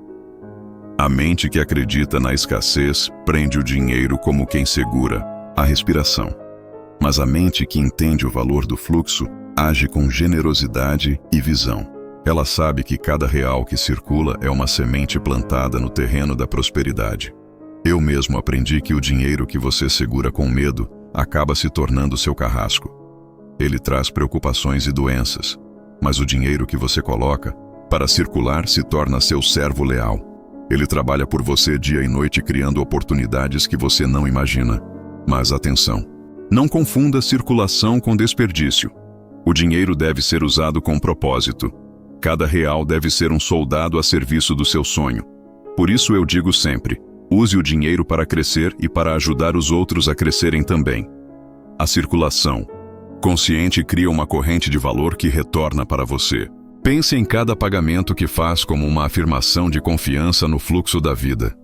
A mente que acredita na escassez prende o dinheiro como quem segura a respiração. Mas a mente que entende o valor do fluxo age com generosidade e visão. Ela sabe que cada real que circula é uma semente plantada no terreno da prosperidade. Eu mesmo aprendi que o dinheiro que você segura com medo acaba se tornando seu carrasco. Ele traz preocupações e doenças, mas o dinheiro que você coloca para circular se torna seu servo leal. Ele trabalha por você dia e noite criando oportunidades que você não imagina. Mas atenção, não confunda circulação com desperdício. O dinheiro deve ser usado com propósito. Cada real deve ser um soldado a serviço do seu sonho. Por isso eu digo sempre, use o dinheiro para crescer e para ajudar os outros a crescerem também. A circulação consciente cria uma corrente de valor que retorna para você. Pense em cada pagamento que faz como uma afirmação de confiança no fluxo da vida.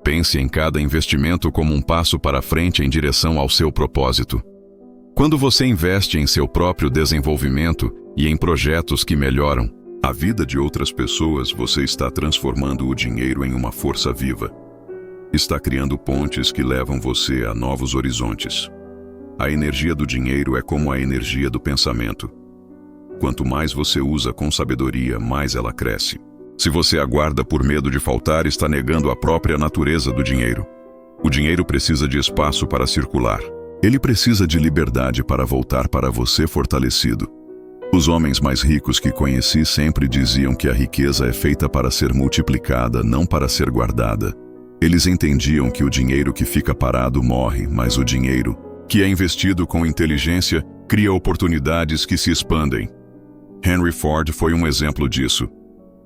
Pense em cada investimento como um passo para frente em direção ao seu propósito. Quando você investe em seu próprio desenvolvimento e em projetos que melhoram, A vida de outras pessoas, você está transformando o dinheiro em uma força viva. Está criando pontes que levam você a novos horizontes. A energia do dinheiro é como a energia do pensamento. Quanto mais você usa com sabedoria, mais ela cresce. Se você aguarda por medo de faltar, está negando a própria natureza do dinheiro. O dinheiro precisa de espaço para circular. Ele precisa de liberdade para voltar para você fortalecido. Os homens mais ricos que conheci sempre diziam que a riqueza é feita para ser multiplicada, não para ser guardada. Eles entendiam que o dinheiro que fica parado morre, mas o dinheiro, que é investido com inteligência, cria oportunidades que se expandem. Henry Ford foi um exemplo disso.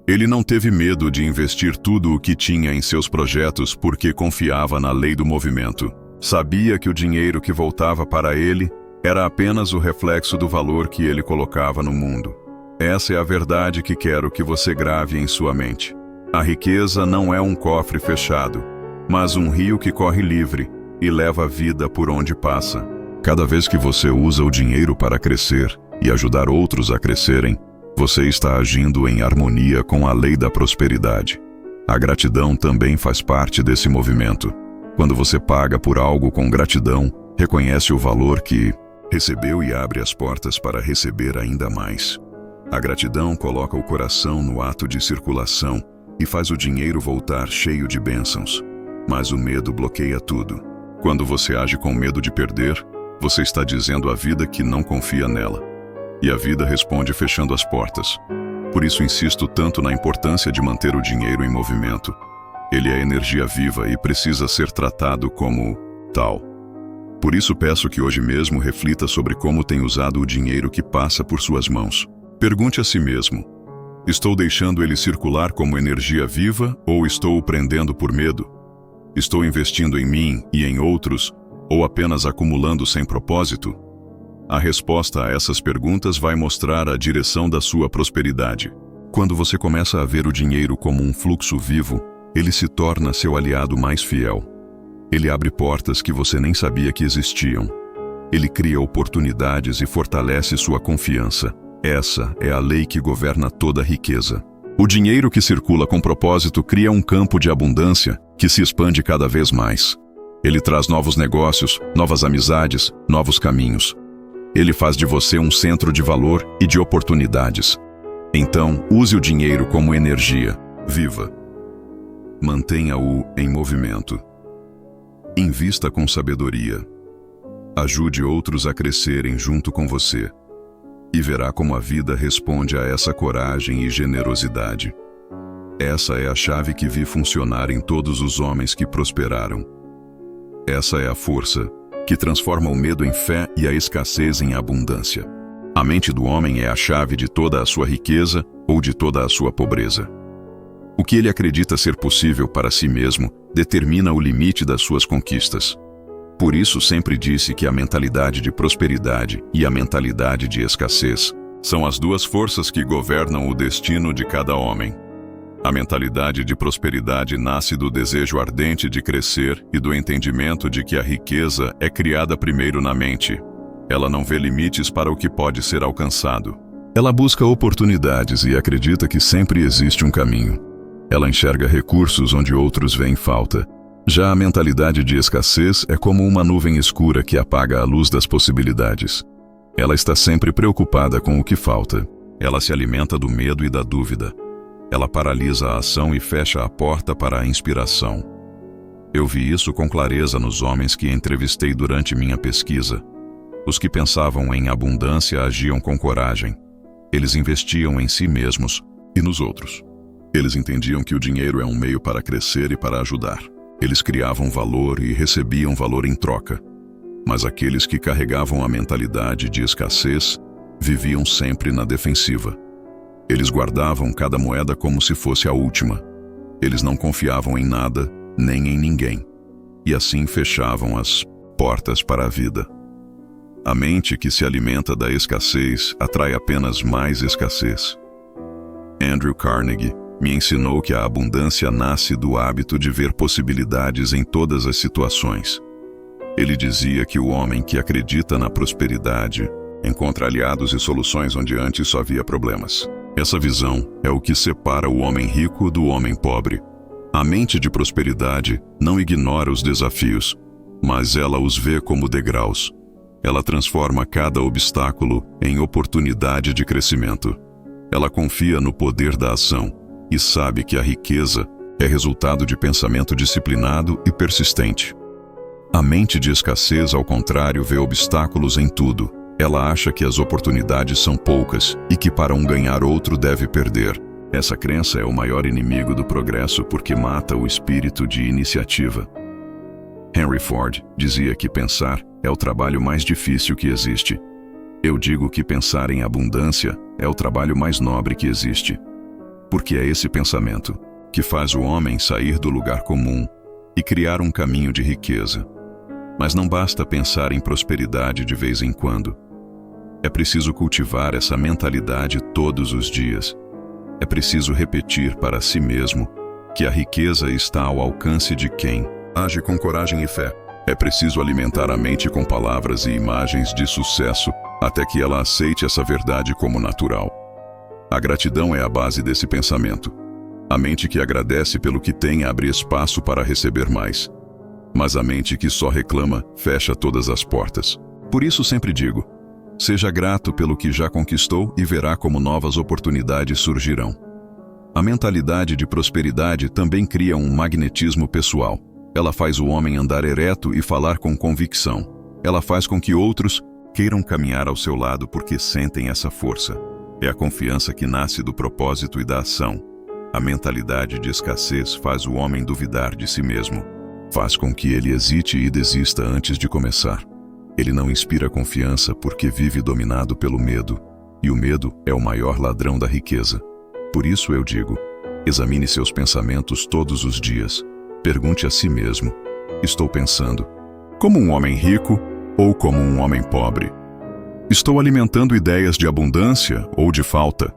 Ele não teve medo de investir tudo o que tinha em seus projetos porque confiava na lei do movimento. Sabia que o dinheiro que voltava para ele era apenas o reflexo do valor que ele colocava no mundo. Essa é a verdade que quero que você grave em sua mente. A riqueza não é um cofre fechado, mas um rio que corre livre e leva a vida por onde passa. Cada vez que você usa o dinheiro para crescer e ajudar outros a crescerem, você está agindo em harmonia com a lei da prosperidade. A gratidão também faz parte desse movimento. Quando você paga por algo com gratidão, reconhece o valor que recebeu e abre as portas para receber ainda mais. A gratidão coloca o coração no ato de circulação e faz o dinheiro voltar cheio de bênçãos. Mas o medo bloqueia tudo. Quando você age com medo de perder, você está dizendo à vida que não confia nela. E a vida responde fechando as portas. Por isso insisto tanto na importância de manter o dinheiro em movimento. Ele é energia viva e precisa ser tratado como tal. Por isso peço que hoje mesmo reflita sobre como tem usado o dinheiro que passa por suas mãos. Pergunte a si mesmo: estou deixando ele circular como energia viva ou estou o prendendo por medo? Estou investindo em mim e em outros ou apenas acumulando sem propósito? A resposta a essas perguntas vai mostrar a direção da sua prosperidade. Quando você começa a ver o dinheiro como um fluxo vivo, ele se torna seu aliado mais fiel. Ele abre portas que você nem sabia que existiam. Ele cria oportunidades e fortalece sua confiança. Essa é a lei que governa toda a riqueza. O dinheiro que circula com propósito cria um campo de abundância que se expande cada vez mais. Ele traz novos negócios, novas amizades, novos caminhos. Ele faz de você um centro de valor e de oportunidades. Então, use o dinheiro como energia viva. Mantenha-o em movimento. Invista com sabedoria. Ajude outros a crescerem junto com você. E verá como a vida responde a essa coragem e generosidade. Essa é a chave que vi funcionar em todos os homens que prosperaram. Essa é a força que transforma o medo em fé e a escassez em abundância. A mente do homem é a chave de toda a sua riqueza ou de toda a sua pobreza. O que ele acredita ser possível para si mesmo determina o limite das suas conquistas. Por isso sempre disse que a mentalidade de prosperidade e a mentalidade de escassez são as duas forças que governam o destino de cada homem. A mentalidade de prosperidade nasce do desejo ardente de crescer e do entendimento de que a riqueza é criada primeiro na mente. Ela não vê limites para o que pode ser alcançado. Ela busca oportunidades e acredita que sempre existe um caminho. Ela enxerga recursos onde outros veem falta. Já a mentalidade de escassez é como uma nuvem escura que apaga a luz das possibilidades. Ela está sempre preocupada com o que falta. Ela se alimenta do medo e da dúvida. Ela paralisa a ação e fecha a porta para a inspiração. Eu vi isso com clareza nos homens que entrevistei durante minha pesquisa. Os que pensavam em abundância agiam com coragem. Eles investiam em si mesmos e nos outros. Eles entendiam que o dinheiro é um meio para crescer e para ajudar. Eles criavam valor e recebiam valor em troca. Mas aqueles que carregavam a mentalidade de escassez viviam sempre na defensiva. Eles guardavam cada moeda como se fosse a última. Eles não confiavam em nada, nem em ninguém. E assim fechavam as portas para a vida. A mente que se alimenta da escassez atrai apenas mais escassez. Andrew Carnegie me ensinou que a abundância nasce do hábito de ver possibilidades em todas as situações. Ele dizia que o homem que acredita na prosperidade encontra aliados e soluções onde antes só havia problemas. Essa visão é o que separa o homem rico do homem pobre. A mente de prosperidade não ignora os desafios, mas ela os vê como degraus. Ela transforma cada obstáculo em oportunidade de crescimento. Ela confia no poder da ação e sabe que a riqueza é resultado de pensamento disciplinado e persistente. A mente de escassez, ao contrário, vê obstáculos em tudo. Ela acha que as oportunidades são poucas e que para um ganhar outro deve perder. Essa crença é o maior inimigo do progresso porque mata o espírito de iniciativa. Henry Ford dizia que pensar é o trabalho mais difícil que existe. Eu digo que pensar em abundância é o trabalho mais nobre que existe. Porque é esse pensamento que faz o homem sair do lugar comum e criar um caminho de riqueza. Mas não basta pensar em prosperidade de vez em quando. É preciso cultivar essa mentalidade todos os dias. É preciso repetir para si mesmo que a riqueza está ao alcance de quem age com coragem e fé. É preciso alimentar a mente com palavras e imagens de sucesso até que ela aceite essa verdade como natural. A gratidão é a base desse pensamento. A mente que agradece pelo que tem abre espaço para receber mais. Mas a mente que só reclama fecha todas as portas. Por isso sempre digo, seja grato pelo que já conquistou e verá como novas oportunidades surgirão. A mentalidade de prosperidade também cria um magnetismo pessoal. Ela faz o homem andar ereto e falar com convicção. Ela faz com que outros queiram caminhar ao seu lado porque sentem essa força. É a confiança que nasce do propósito e da ação. A mentalidade de escassez faz o homem duvidar de si mesmo. Faz com que ele hesite e desista antes de começar. Ele não inspira confiança porque vive dominado pelo medo. E o medo é o maior ladrão da riqueza. Por isso eu digo, examine seus pensamentos todos os dias. Pergunte a si mesmo, estou pensando como um homem rico ou como um homem pobre? Estou alimentando ideias de abundância ou de falta?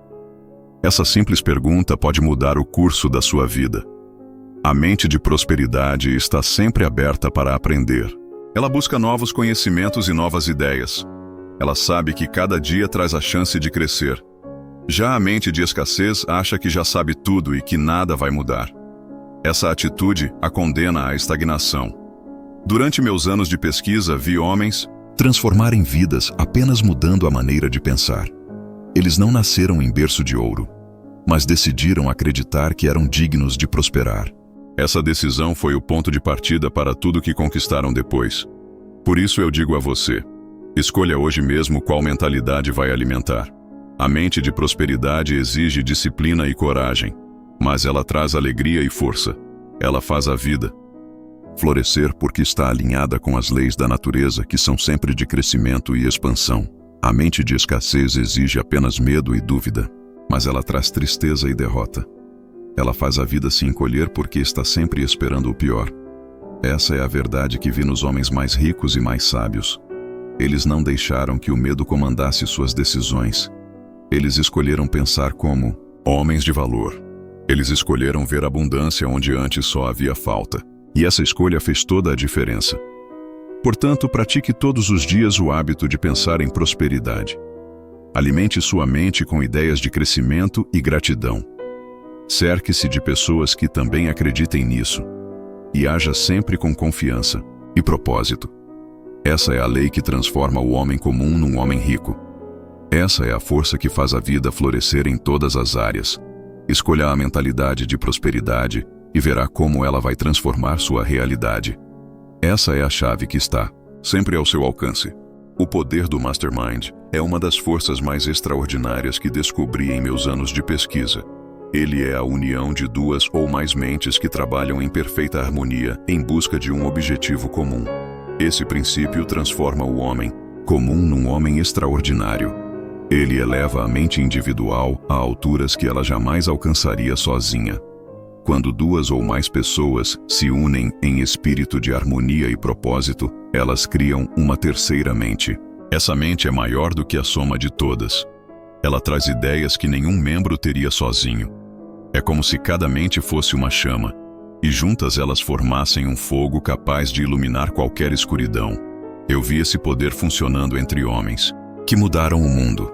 Essa simples pergunta pode mudar o curso da sua vida. A mente de prosperidade está sempre aberta para aprender. Ela busca novos conhecimentos e novas ideias. Ela sabe que cada dia traz a chance de crescer. Já a mente de escassez acha que já sabe tudo e que nada vai mudar. Essa atitude a condena à estagnação. Durante meus anos de pesquisa, vi homens transformarem vidas apenas mudando a maneira de pensar. Eles não nasceram em berço de ouro, mas decidiram acreditar que eram dignos de prosperar. Essa decisão foi o ponto de partida para tudo que conquistaram depois. Por isso eu digo a você, escolha hoje mesmo qual mentalidade vai alimentar. A mente de prosperidade exige disciplina e coragem, mas ela traz alegria e força. Ela faz a vida florescer porque está alinhada com as leis da natureza que são sempre de crescimento e expansão. A mente de escassez exige apenas medo e dúvida, mas ela traz tristeza e derrota. Ela faz a vida se encolher porque está sempre esperando o pior. Essa é a verdade que vi nos homens mais ricos e mais sábios. Eles não deixaram que o medo comandasse suas decisões. Eles escolheram pensar como homens de valor. Eles escolheram ver abundância onde antes só havia falta. E essa escolha fez toda a diferença. Portanto, pratique todos os dias o hábito de pensar em prosperidade. Alimente sua mente com ideias de crescimento e gratidão. Cerque-se de pessoas que também acreditem nisso. E haja sempre com confiança e propósito. Essa é a lei que transforma o homem comum num homem rico. Essa é a força que faz a vida florescer em todas as áreas. Escolha a mentalidade de prosperidade e verá como ela vai transformar sua realidade. Essa é a chave que está sempre ao seu alcance. O poder do Mastermind é uma das forças mais extraordinárias que descobri em meus anos de pesquisa. Ele é a união de duas ou mais mentes que trabalham em perfeita harmonia em busca de um objetivo comum. Esse princípio transforma o homem comum num homem extraordinário. Ele eleva a mente individual a alturas que ela jamais alcançaria sozinha. Quando duas ou mais pessoas se unem em espírito de harmonia e propósito, elas criam uma terceira mente. Essa mente é maior do que a soma de todas. Ela traz ideias que nenhum membro teria sozinho. É como se cada mente fosse uma chama, e juntas elas formassem um fogo capaz de iluminar qualquer escuridão. Eu vi esse poder funcionando entre homens, que mudaram o mundo.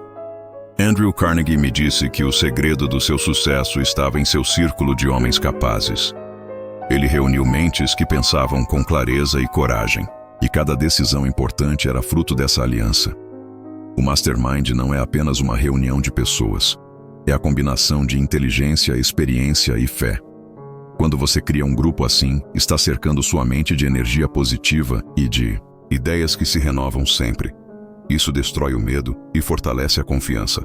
Andrew Carnegie me disse que o segredo do seu sucesso estava em seu círculo de homens capazes. Ele reuniu mentes que pensavam com clareza e coragem, e cada decisão importante era fruto dessa aliança. O Mastermind não é apenas uma reunião de pessoas. É a combinação de inteligência, experiência e fé. Quando você cria um grupo assim, está cercando sua mente de energia positiva e de ideias que se renovam sempre. Isso destrói o medo e fortalece a confiança.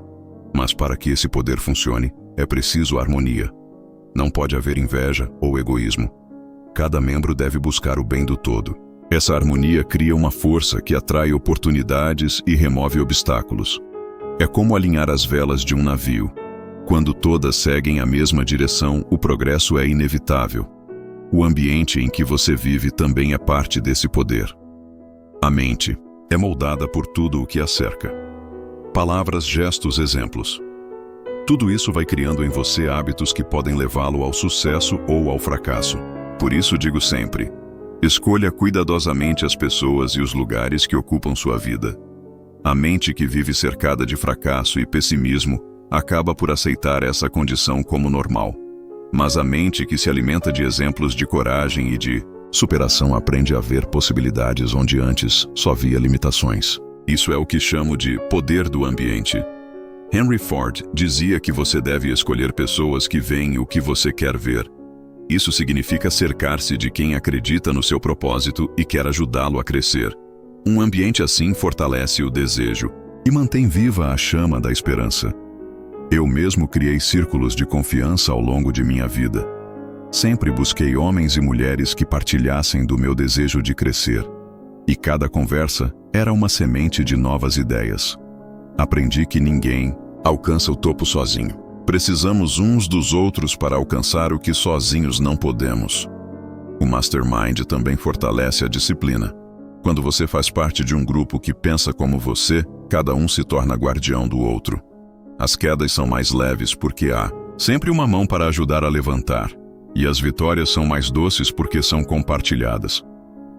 Mas para que esse poder funcione, é preciso harmonia. Não pode haver inveja ou egoísmo. Cada membro deve buscar o bem do todo. Essa harmonia cria uma força que atrai oportunidades e remove obstáculos. É como alinhar as velas de um navio. Quando todas seguem a mesma direção, o progresso é inevitável. O ambiente em que você vive também é parte desse poder. A mente é moldada por tudo o que a cerca. Palavras, gestos, exemplos. Tudo isso vai criando em você hábitos que podem levá-lo ao sucesso ou ao fracasso. Por isso digo sempre: escolha cuidadosamente as pessoas e os lugares que ocupam sua vida. A mente que vive cercada de fracasso e pessimismo acaba por aceitar essa condição como normal. Mas a mente que se alimenta de exemplos de coragem e de superação aprende a ver possibilidades onde antes só via limitações. Isso é o que chamo de poder do ambiente. Henry Ford dizia que você deve escolher pessoas que veem o que você quer ver. Isso significa cercar-se de quem acredita no seu propósito e quer ajudá-lo a crescer. Um ambiente assim fortalece o desejo e mantém viva a chama da esperança. Eu mesmo criei círculos de confiança ao longo de minha vida. Sempre busquei homens e mulheres que partilhassem do meu desejo de crescer. E cada conversa era uma semente de novas ideias. Aprendi que ninguém alcança o topo sozinho. Precisamos uns dos outros para alcançar o que sozinhos não podemos. O Mastermind também fortalece a disciplina. Quando você faz parte de um grupo que pensa como você, cada um se torna guardião do outro. As quedas são mais leves porque há sempre uma mão para ajudar a levantar. E as vitórias são mais doces porque são compartilhadas.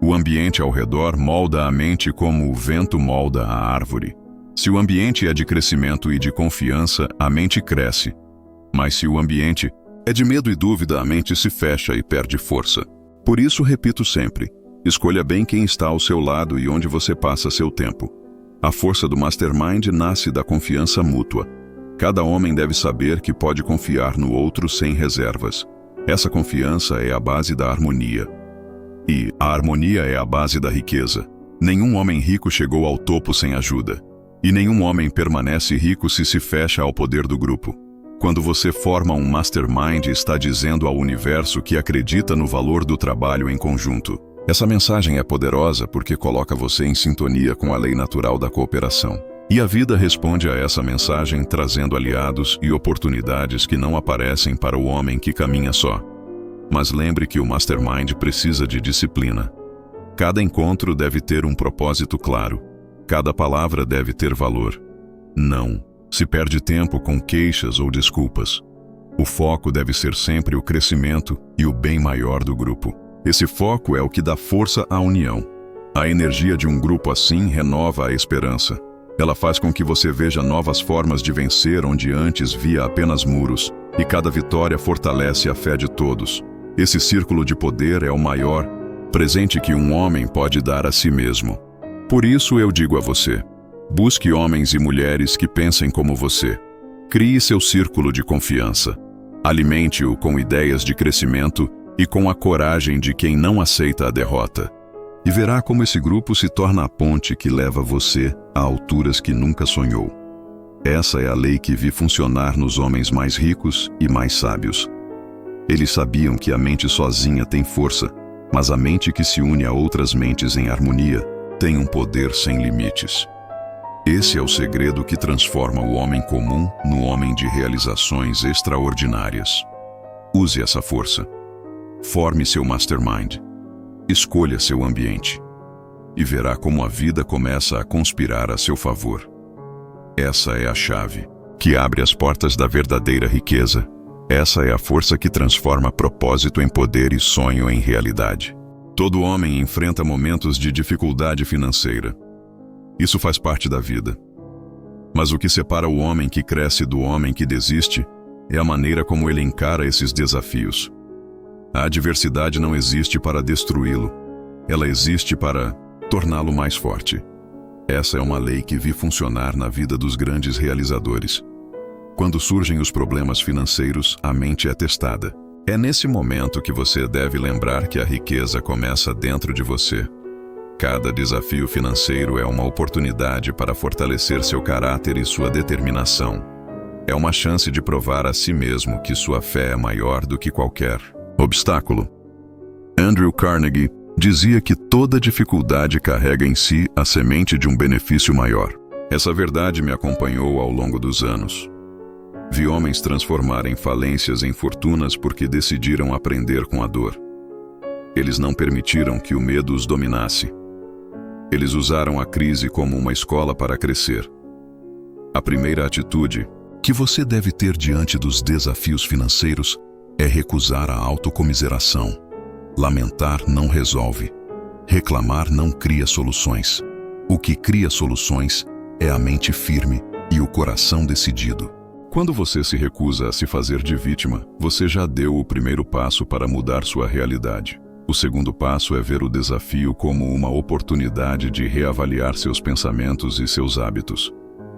O ambiente ao redor molda a mente como o vento molda a árvore. Se o ambiente é de crescimento e de confiança, a mente cresce. Mas se o ambiente é de medo e dúvida, a mente se fecha e perde força. Por isso repito sempre: escolha bem quem está ao seu lado e onde você passa seu tempo. A força do Mastermind nasce da confiança mútua. Cada homem deve saber que pode confiar no outro sem reservas. Essa confiança é a base da harmonia. E a harmonia é a base da riqueza. Nenhum homem rico chegou ao topo sem ajuda. E nenhum homem permanece rico se fecha ao poder do grupo. Quando você forma um Mastermind, está dizendo ao universo que acredita no valor do trabalho em conjunto. Essa mensagem é poderosa porque coloca você em sintonia com a lei natural da cooperação. E a vida responde a essa mensagem trazendo aliados e oportunidades que não aparecem para o homem que caminha só. Mas lembre que o Mastermind precisa de disciplina. Cada encontro deve ter um propósito claro. Cada palavra deve ter valor. Não se perde tempo com queixas ou desculpas. O foco deve ser sempre o crescimento e o bem maior do grupo. Esse foco é o que dá força à união. A energia de um grupo assim renova a esperança. Ela faz com que você veja novas formas de vencer onde antes via apenas muros, e cada vitória fortalece a fé de todos. Esse círculo de poder é o maior presente que um homem pode dar a si mesmo. Por isso eu digo a você: busque homens e mulheres que pensem como você. Crie seu círculo de confiança. Alimente-o com ideias de crescimento e com a coragem de quem não aceita a derrota. E verá como esse grupo se torna a ponte que leva você a alturas que nunca sonhou. Essa é a lei que vi funcionar nos homens mais ricos e mais sábios. Eles sabiam que a mente sozinha tem força, mas a mente que se une a outras mentes em harmonia tem um poder sem limites. Esse é o segredo que transforma o homem comum no homem de realizações extraordinárias. Use essa força. Forme seu Mastermind. Escolha seu ambiente. E verá como a vida começa a conspirar a seu favor. Essa é a chave que abre as portas da verdadeira riqueza. Essa é a força que transforma propósito em poder e sonho em realidade. Todo homem enfrenta momentos de dificuldade financeira. Isso faz parte da vida. Mas o que separa o homem que cresce do homem que desiste é a maneira como ele encara esses desafios. A adversidade não existe para destruí-lo, ela existe para torná-lo mais forte. Essa é uma lei que vi funcionar na vida dos grandes realizadores. Quando surgem os problemas financeiros, a mente é testada. É nesse momento que você deve lembrar que a riqueza começa dentro de você. Cada desafio financeiro é uma oportunidade para fortalecer seu caráter e sua determinação. É uma chance de provar a si mesmo que sua fé é maior do que qualquer obstáculo. Andrew Carnegie dizia que toda dificuldade carrega em si a semente de um benefício maior. Essa verdade me acompanhou ao longo dos anos. Vi homens transformarem falências em fortunas porque decidiram aprender com a dor. Eles não permitiram que o medo os dominasse. Eles usaram a crise como uma escola para crescer. A primeira atitude que você deve ter diante dos desafios financeiros é recusar a autocomiseração. Lamentar não resolve. Reclamar não cria soluções. O que cria soluções é a mente firme e o coração decidido. Quando você se recusa a se fazer de vítima, você já deu o primeiro passo para mudar sua realidade. O segundo passo é ver o desafio como uma oportunidade de reavaliar seus pensamentos e seus hábitos.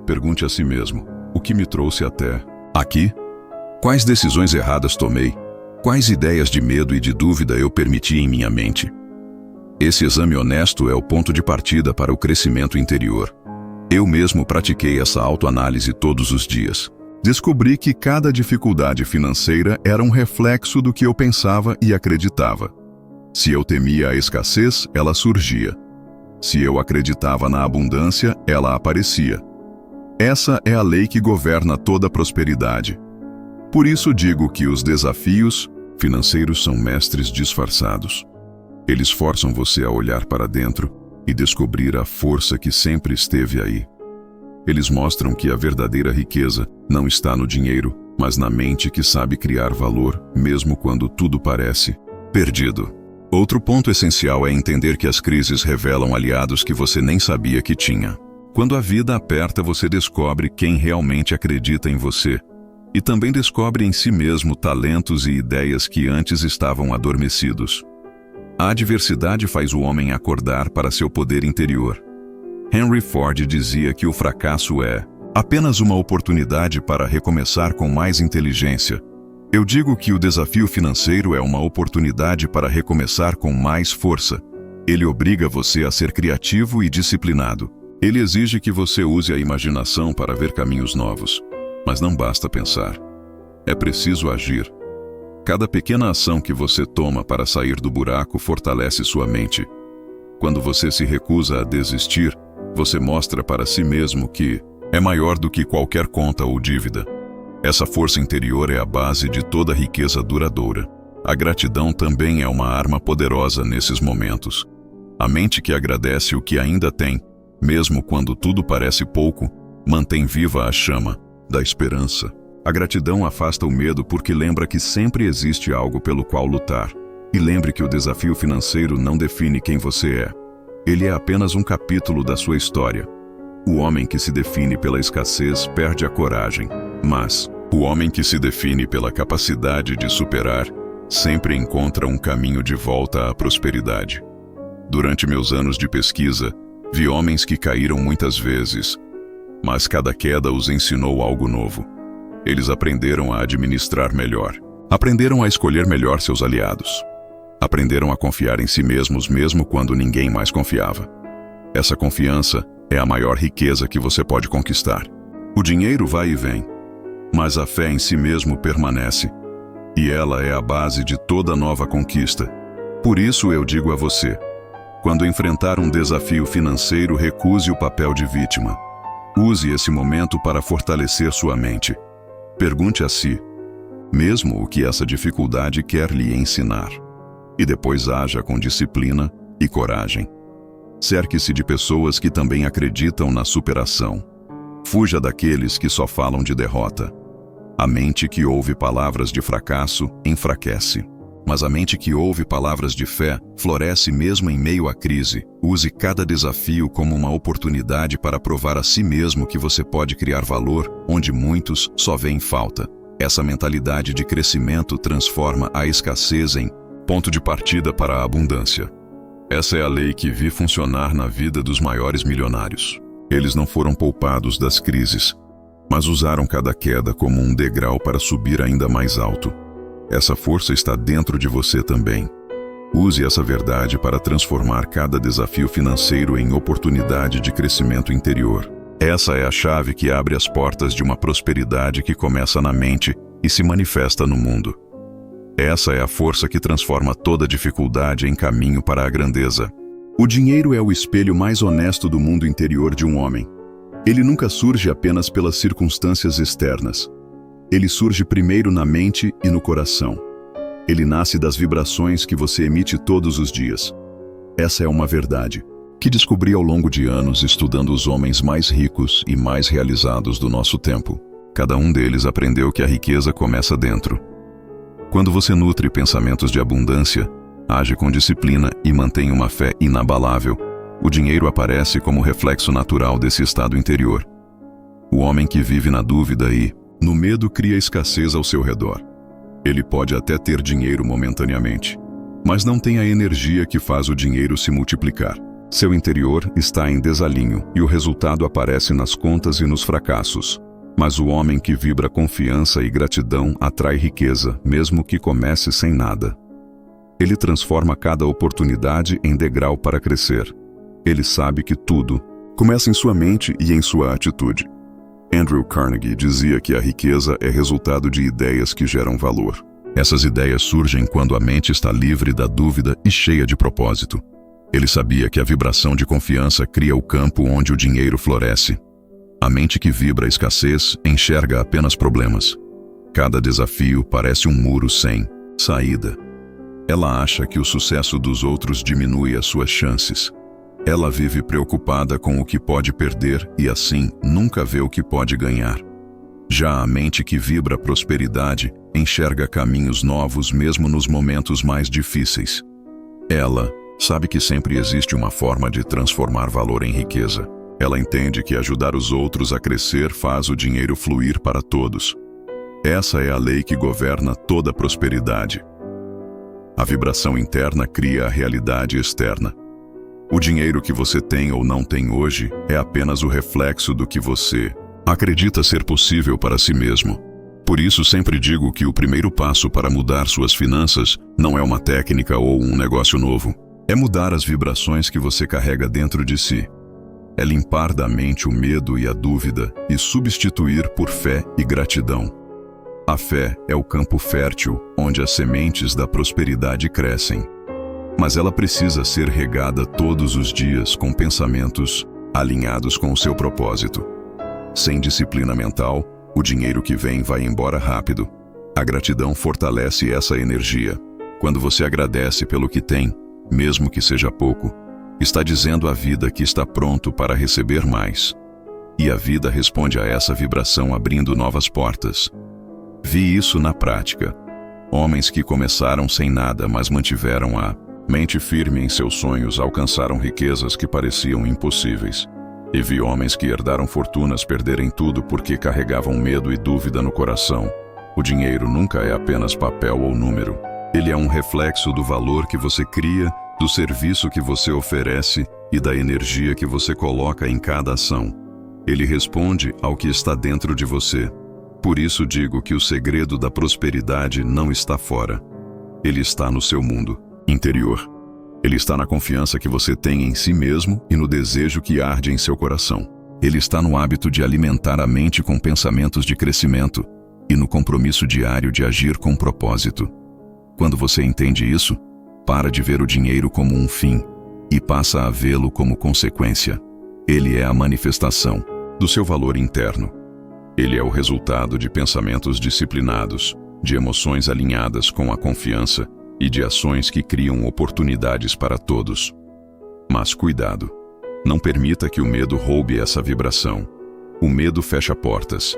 Pergunte a si mesmo: o que me trouxe até aqui? Quais decisões erradas tomei? Quais ideias de medo e de dúvida eu permiti em minha mente? Esse exame honesto é o ponto de partida para o crescimento interior. Eu mesmo pratiquei essa autoanálise todos os dias. Descobri que cada dificuldade financeira era um reflexo do que eu pensava e acreditava. Se eu temia a escassez, ela surgia. Se eu acreditava na abundância, ela aparecia. Essa é a lei que governa toda a prosperidade. Por isso digo que os desafios financeiros são mestres disfarçados. Eles forçam você a olhar para dentro e descobrir a força que sempre esteve aí. Eles mostram que a verdadeira riqueza não está no dinheiro, mas na mente que sabe criar valor, mesmo quando tudo parece perdido. Outro ponto essencial é entender que as crises revelam aliados que você nem sabia que tinha. Quando a vida aperta, você descobre quem realmente acredita em você. E também descobre em si mesmo talentos e ideias que antes estavam adormecidos. A adversidade faz o homem acordar para seu poder interior. Henry Ford dizia que o fracasso é apenas uma oportunidade para recomeçar com mais inteligência. Eu digo que o desafio financeiro é uma oportunidade para recomeçar com mais força. Ele obriga você a ser criativo e disciplinado. Ele exige que você use a imaginação para ver caminhos novos. Mas não basta pensar. É preciso agir. Cada pequena ação que você toma para sair do buraco fortalece sua mente. Quando você se recusa a desistir, você mostra para si mesmo que é maior do que qualquer conta ou dívida. Essa força interior é a base de toda riqueza duradoura. A gratidão também é uma arma poderosa nesses momentos. A mente que agradece o que ainda tem, mesmo quando tudo parece pouco, mantém viva a chama da esperança. A gratidão afasta o medo porque lembra que sempre existe algo pelo qual lutar. E lembre que o desafio financeiro não define quem você é. Ele é apenas um capítulo da sua história. O homem que se define pela escassez perde a coragem, mas o homem que se define pela capacidade de superar sempre encontra um caminho de volta à prosperidade. Durante meus anos de pesquisa, vi homens que caíram muitas vezes, mas cada queda os ensinou algo novo. Eles aprenderam a administrar melhor, aprenderam a escolher melhor seus aliados. Aprenderam a confiar em si mesmos mesmo quando ninguém mais confiava. Essa confiança é a maior riqueza que você pode conquistar. O dinheiro vai e vem, mas a fé em si mesmo permanece. E ela é a base de toda nova conquista. Por isso eu digo a você: quando enfrentar um desafio financeiro, recuse o papel de vítima. Use esse momento para fortalecer sua mente. Pergunte a si mesmo o que essa dificuldade quer lhe ensinar. E depois haja com disciplina e coragem. Cerque-se de pessoas que também acreditam na superação. Fuja daqueles que só falam de derrota. A mente que ouve palavras de fracasso enfraquece, Mas a mente que ouve palavras de fé floresce mesmo em meio à crise. Use cada desafio como uma oportunidade para provar a si mesmo que você pode criar valor onde muitos só veem falta. Essa mentalidade de crescimento transforma a escassez em ponto de partida para a abundância. Essa é a lei que vi funcionar na vida dos maiores milionários. Eles não foram poupados das crises, mas usaram cada queda como um degrau para subir ainda mais alto. Essa força está dentro de você também. Use essa verdade para transformar cada desafio financeiro em oportunidade de crescimento interior. Essa é a chave que abre as portas de uma prosperidade que começa na mente e se manifesta no mundo. Essa é a força que transforma toda dificuldade em caminho para a grandeza. O dinheiro é o espelho mais honesto do mundo interior de um homem. Ele nunca surge apenas pelas circunstâncias externas. Ele surge primeiro na mente e no coração. Ele nasce das vibrações que você emite todos os dias. Essa é uma verdade que descobri ao longo de anos estudando os homens mais ricos e mais realizados do nosso tempo. Cada um deles aprendeu que a riqueza começa dentro. Quando você nutre pensamentos de abundância, age com disciplina e mantém uma fé inabalável, o dinheiro aparece como reflexo natural desse estado interior. O homem que vive na dúvida e no medo cria escassez ao seu redor. Ele pode até ter dinheiro momentaneamente, mas não tem a energia que faz o dinheiro se multiplicar. Seu interior está em desalinho e o resultado aparece nas contas e nos fracassos. Mas o homem que vibra confiança e gratidão atrai riqueza, mesmo que comece sem nada. Ele transforma cada oportunidade em degrau para crescer. Ele sabe que tudo começa em sua mente e em sua atitude. Andrew Carnegie dizia que a riqueza é resultado de ideias que geram valor. Essas ideias surgem quando a mente está livre da dúvida e cheia de propósito. Ele sabia que a vibração de confiança cria o campo onde o dinheiro floresce. A mente que vibra a escassez enxerga apenas problemas. Cada desafio parece um muro sem saída. Ela acha que o sucesso dos outros diminui as suas chances. Ela vive preocupada com o que pode perder e, assim, nunca vê o que pode ganhar. Já a mente que vibra a prosperidade enxerga caminhos novos mesmo nos momentos mais difíceis. Ela sabe que sempre existe uma forma de transformar valor em riqueza. Ela entende que ajudar os outros a crescer faz o dinheiro fluir para todos. Essa é a lei que governa toda a prosperidade. A vibração interna cria a realidade externa. O dinheiro que você tem ou não tem hoje é apenas o reflexo do que você acredita ser possível para si mesmo. Por isso sempre digo que o primeiro passo para mudar suas finanças não é uma técnica ou um negócio novo. É mudar as vibrações que você carrega dentro de si. É limpar da mente o medo e a dúvida e substituir por fé e gratidão. A fé é o campo fértil onde as sementes da prosperidade crescem. Mas ela precisa ser regada todos os dias com pensamentos alinhados com o seu propósito. Sem disciplina mental, o dinheiro que vem vai embora rápido. A gratidão fortalece essa energia. Quando você agradece pelo que tem, mesmo que seja pouco, está dizendo à vida que está pronto para receber mais. E a vida responde a essa vibração abrindo novas portas. Vi isso na prática. Homens que começaram sem nada, mas mantiveram a mente firme em seus sonhos alcançaram riquezas que pareciam impossíveis. E vi homens que herdaram fortunas perderem tudo porque carregavam medo e dúvida no coração. O dinheiro nunca é apenas papel ou número. Ele é um reflexo do valor que você cria, do serviço que você oferece e da energia que você coloca em cada ação. Ele responde ao que está dentro de você. Por isso digo que o segredo da prosperidade não está fora. Ele está no seu mundo interior. Ele está na confiança que você tem em si mesmo e no desejo que arde em seu coração. Ele está no hábito de alimentar a mente com pensamentos de crescimento e no compromisso diário de agir com propósito. Quando você entende isso, para de ver o dinheiro como um fim e passa a vê-lo como consequência. Ele é a manifestação do seu valor interno. Ele é o resultado de pensamentos disciplinados, de emoções alinhadas com a confiança e de ações que criam oportunidades para todos. Mas cuidado, não permita que o medo roube essa vibração. O medo fecha portas.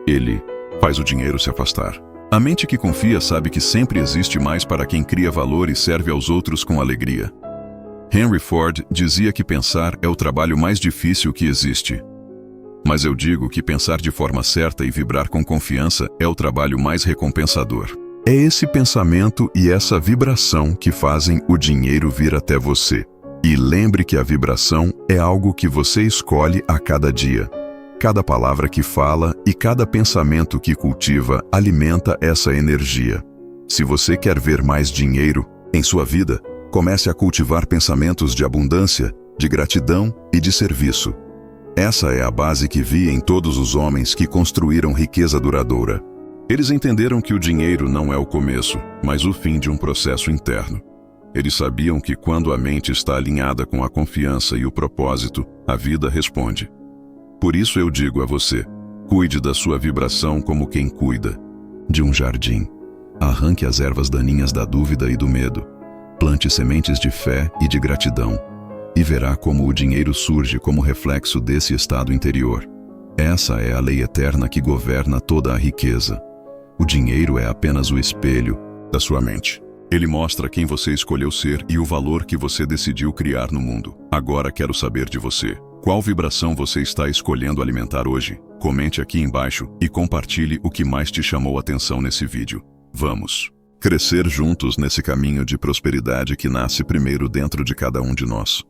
Ele faz o dinheiro se afastar. A mente que confia sabe que sempre existe mais para quem cria valor e serve aos outros com alegria. Henry Ford dizia que pensar é o trabalho mais difícil que existe. Mas eu digo que pensar de forma certa e vibrar com confiança é o trabalho mais recompensador. É esse pensamento e essa vibração que fazem o dinheiro vir até você. E lembre que a vibração é algo que você escolhe a cada dia. Cada palavra que fala e cada pensamento que cultiva alimenta essa energia. Se você quer ver mais dinheiro em sua vida, comece a cultivar pensamentos de abundância, de gratidão e de serviço. Essa é a base que vi em todos os homens que construíram riqueza duradoura. Eles entenderam que o dinheiro não é o começo, mas o fim de um processo interno. Eles sabiam que quando a mente está alinhada com a confiança e o propósito, a vida responde. Por isso eu digo a você, cuide da sua vibração como quem cuida de um jardim. Arranque as ervas daninhas da dúvida e do medo. Plante sementes de fé e de gratidão. E verá como o dinheiro surge como reflexo desse estado interior. Essa é a lei eterna que governa toda a riqueza. O dinheiro é apenas o espelho da sua mente. Ele mostra quem você escolheu ser e o valor que você decidiu criar no mundo. Agora quero saber de você. Qual vibração você está escolhendo alimentar hoje? Comente aqui embaixo e compartilhe o que mais te chamou a atenção nesse vídeo. Vamos crescer juntos nesse caminho de prosperidade que nasce primeiro dentro de cada um de nós.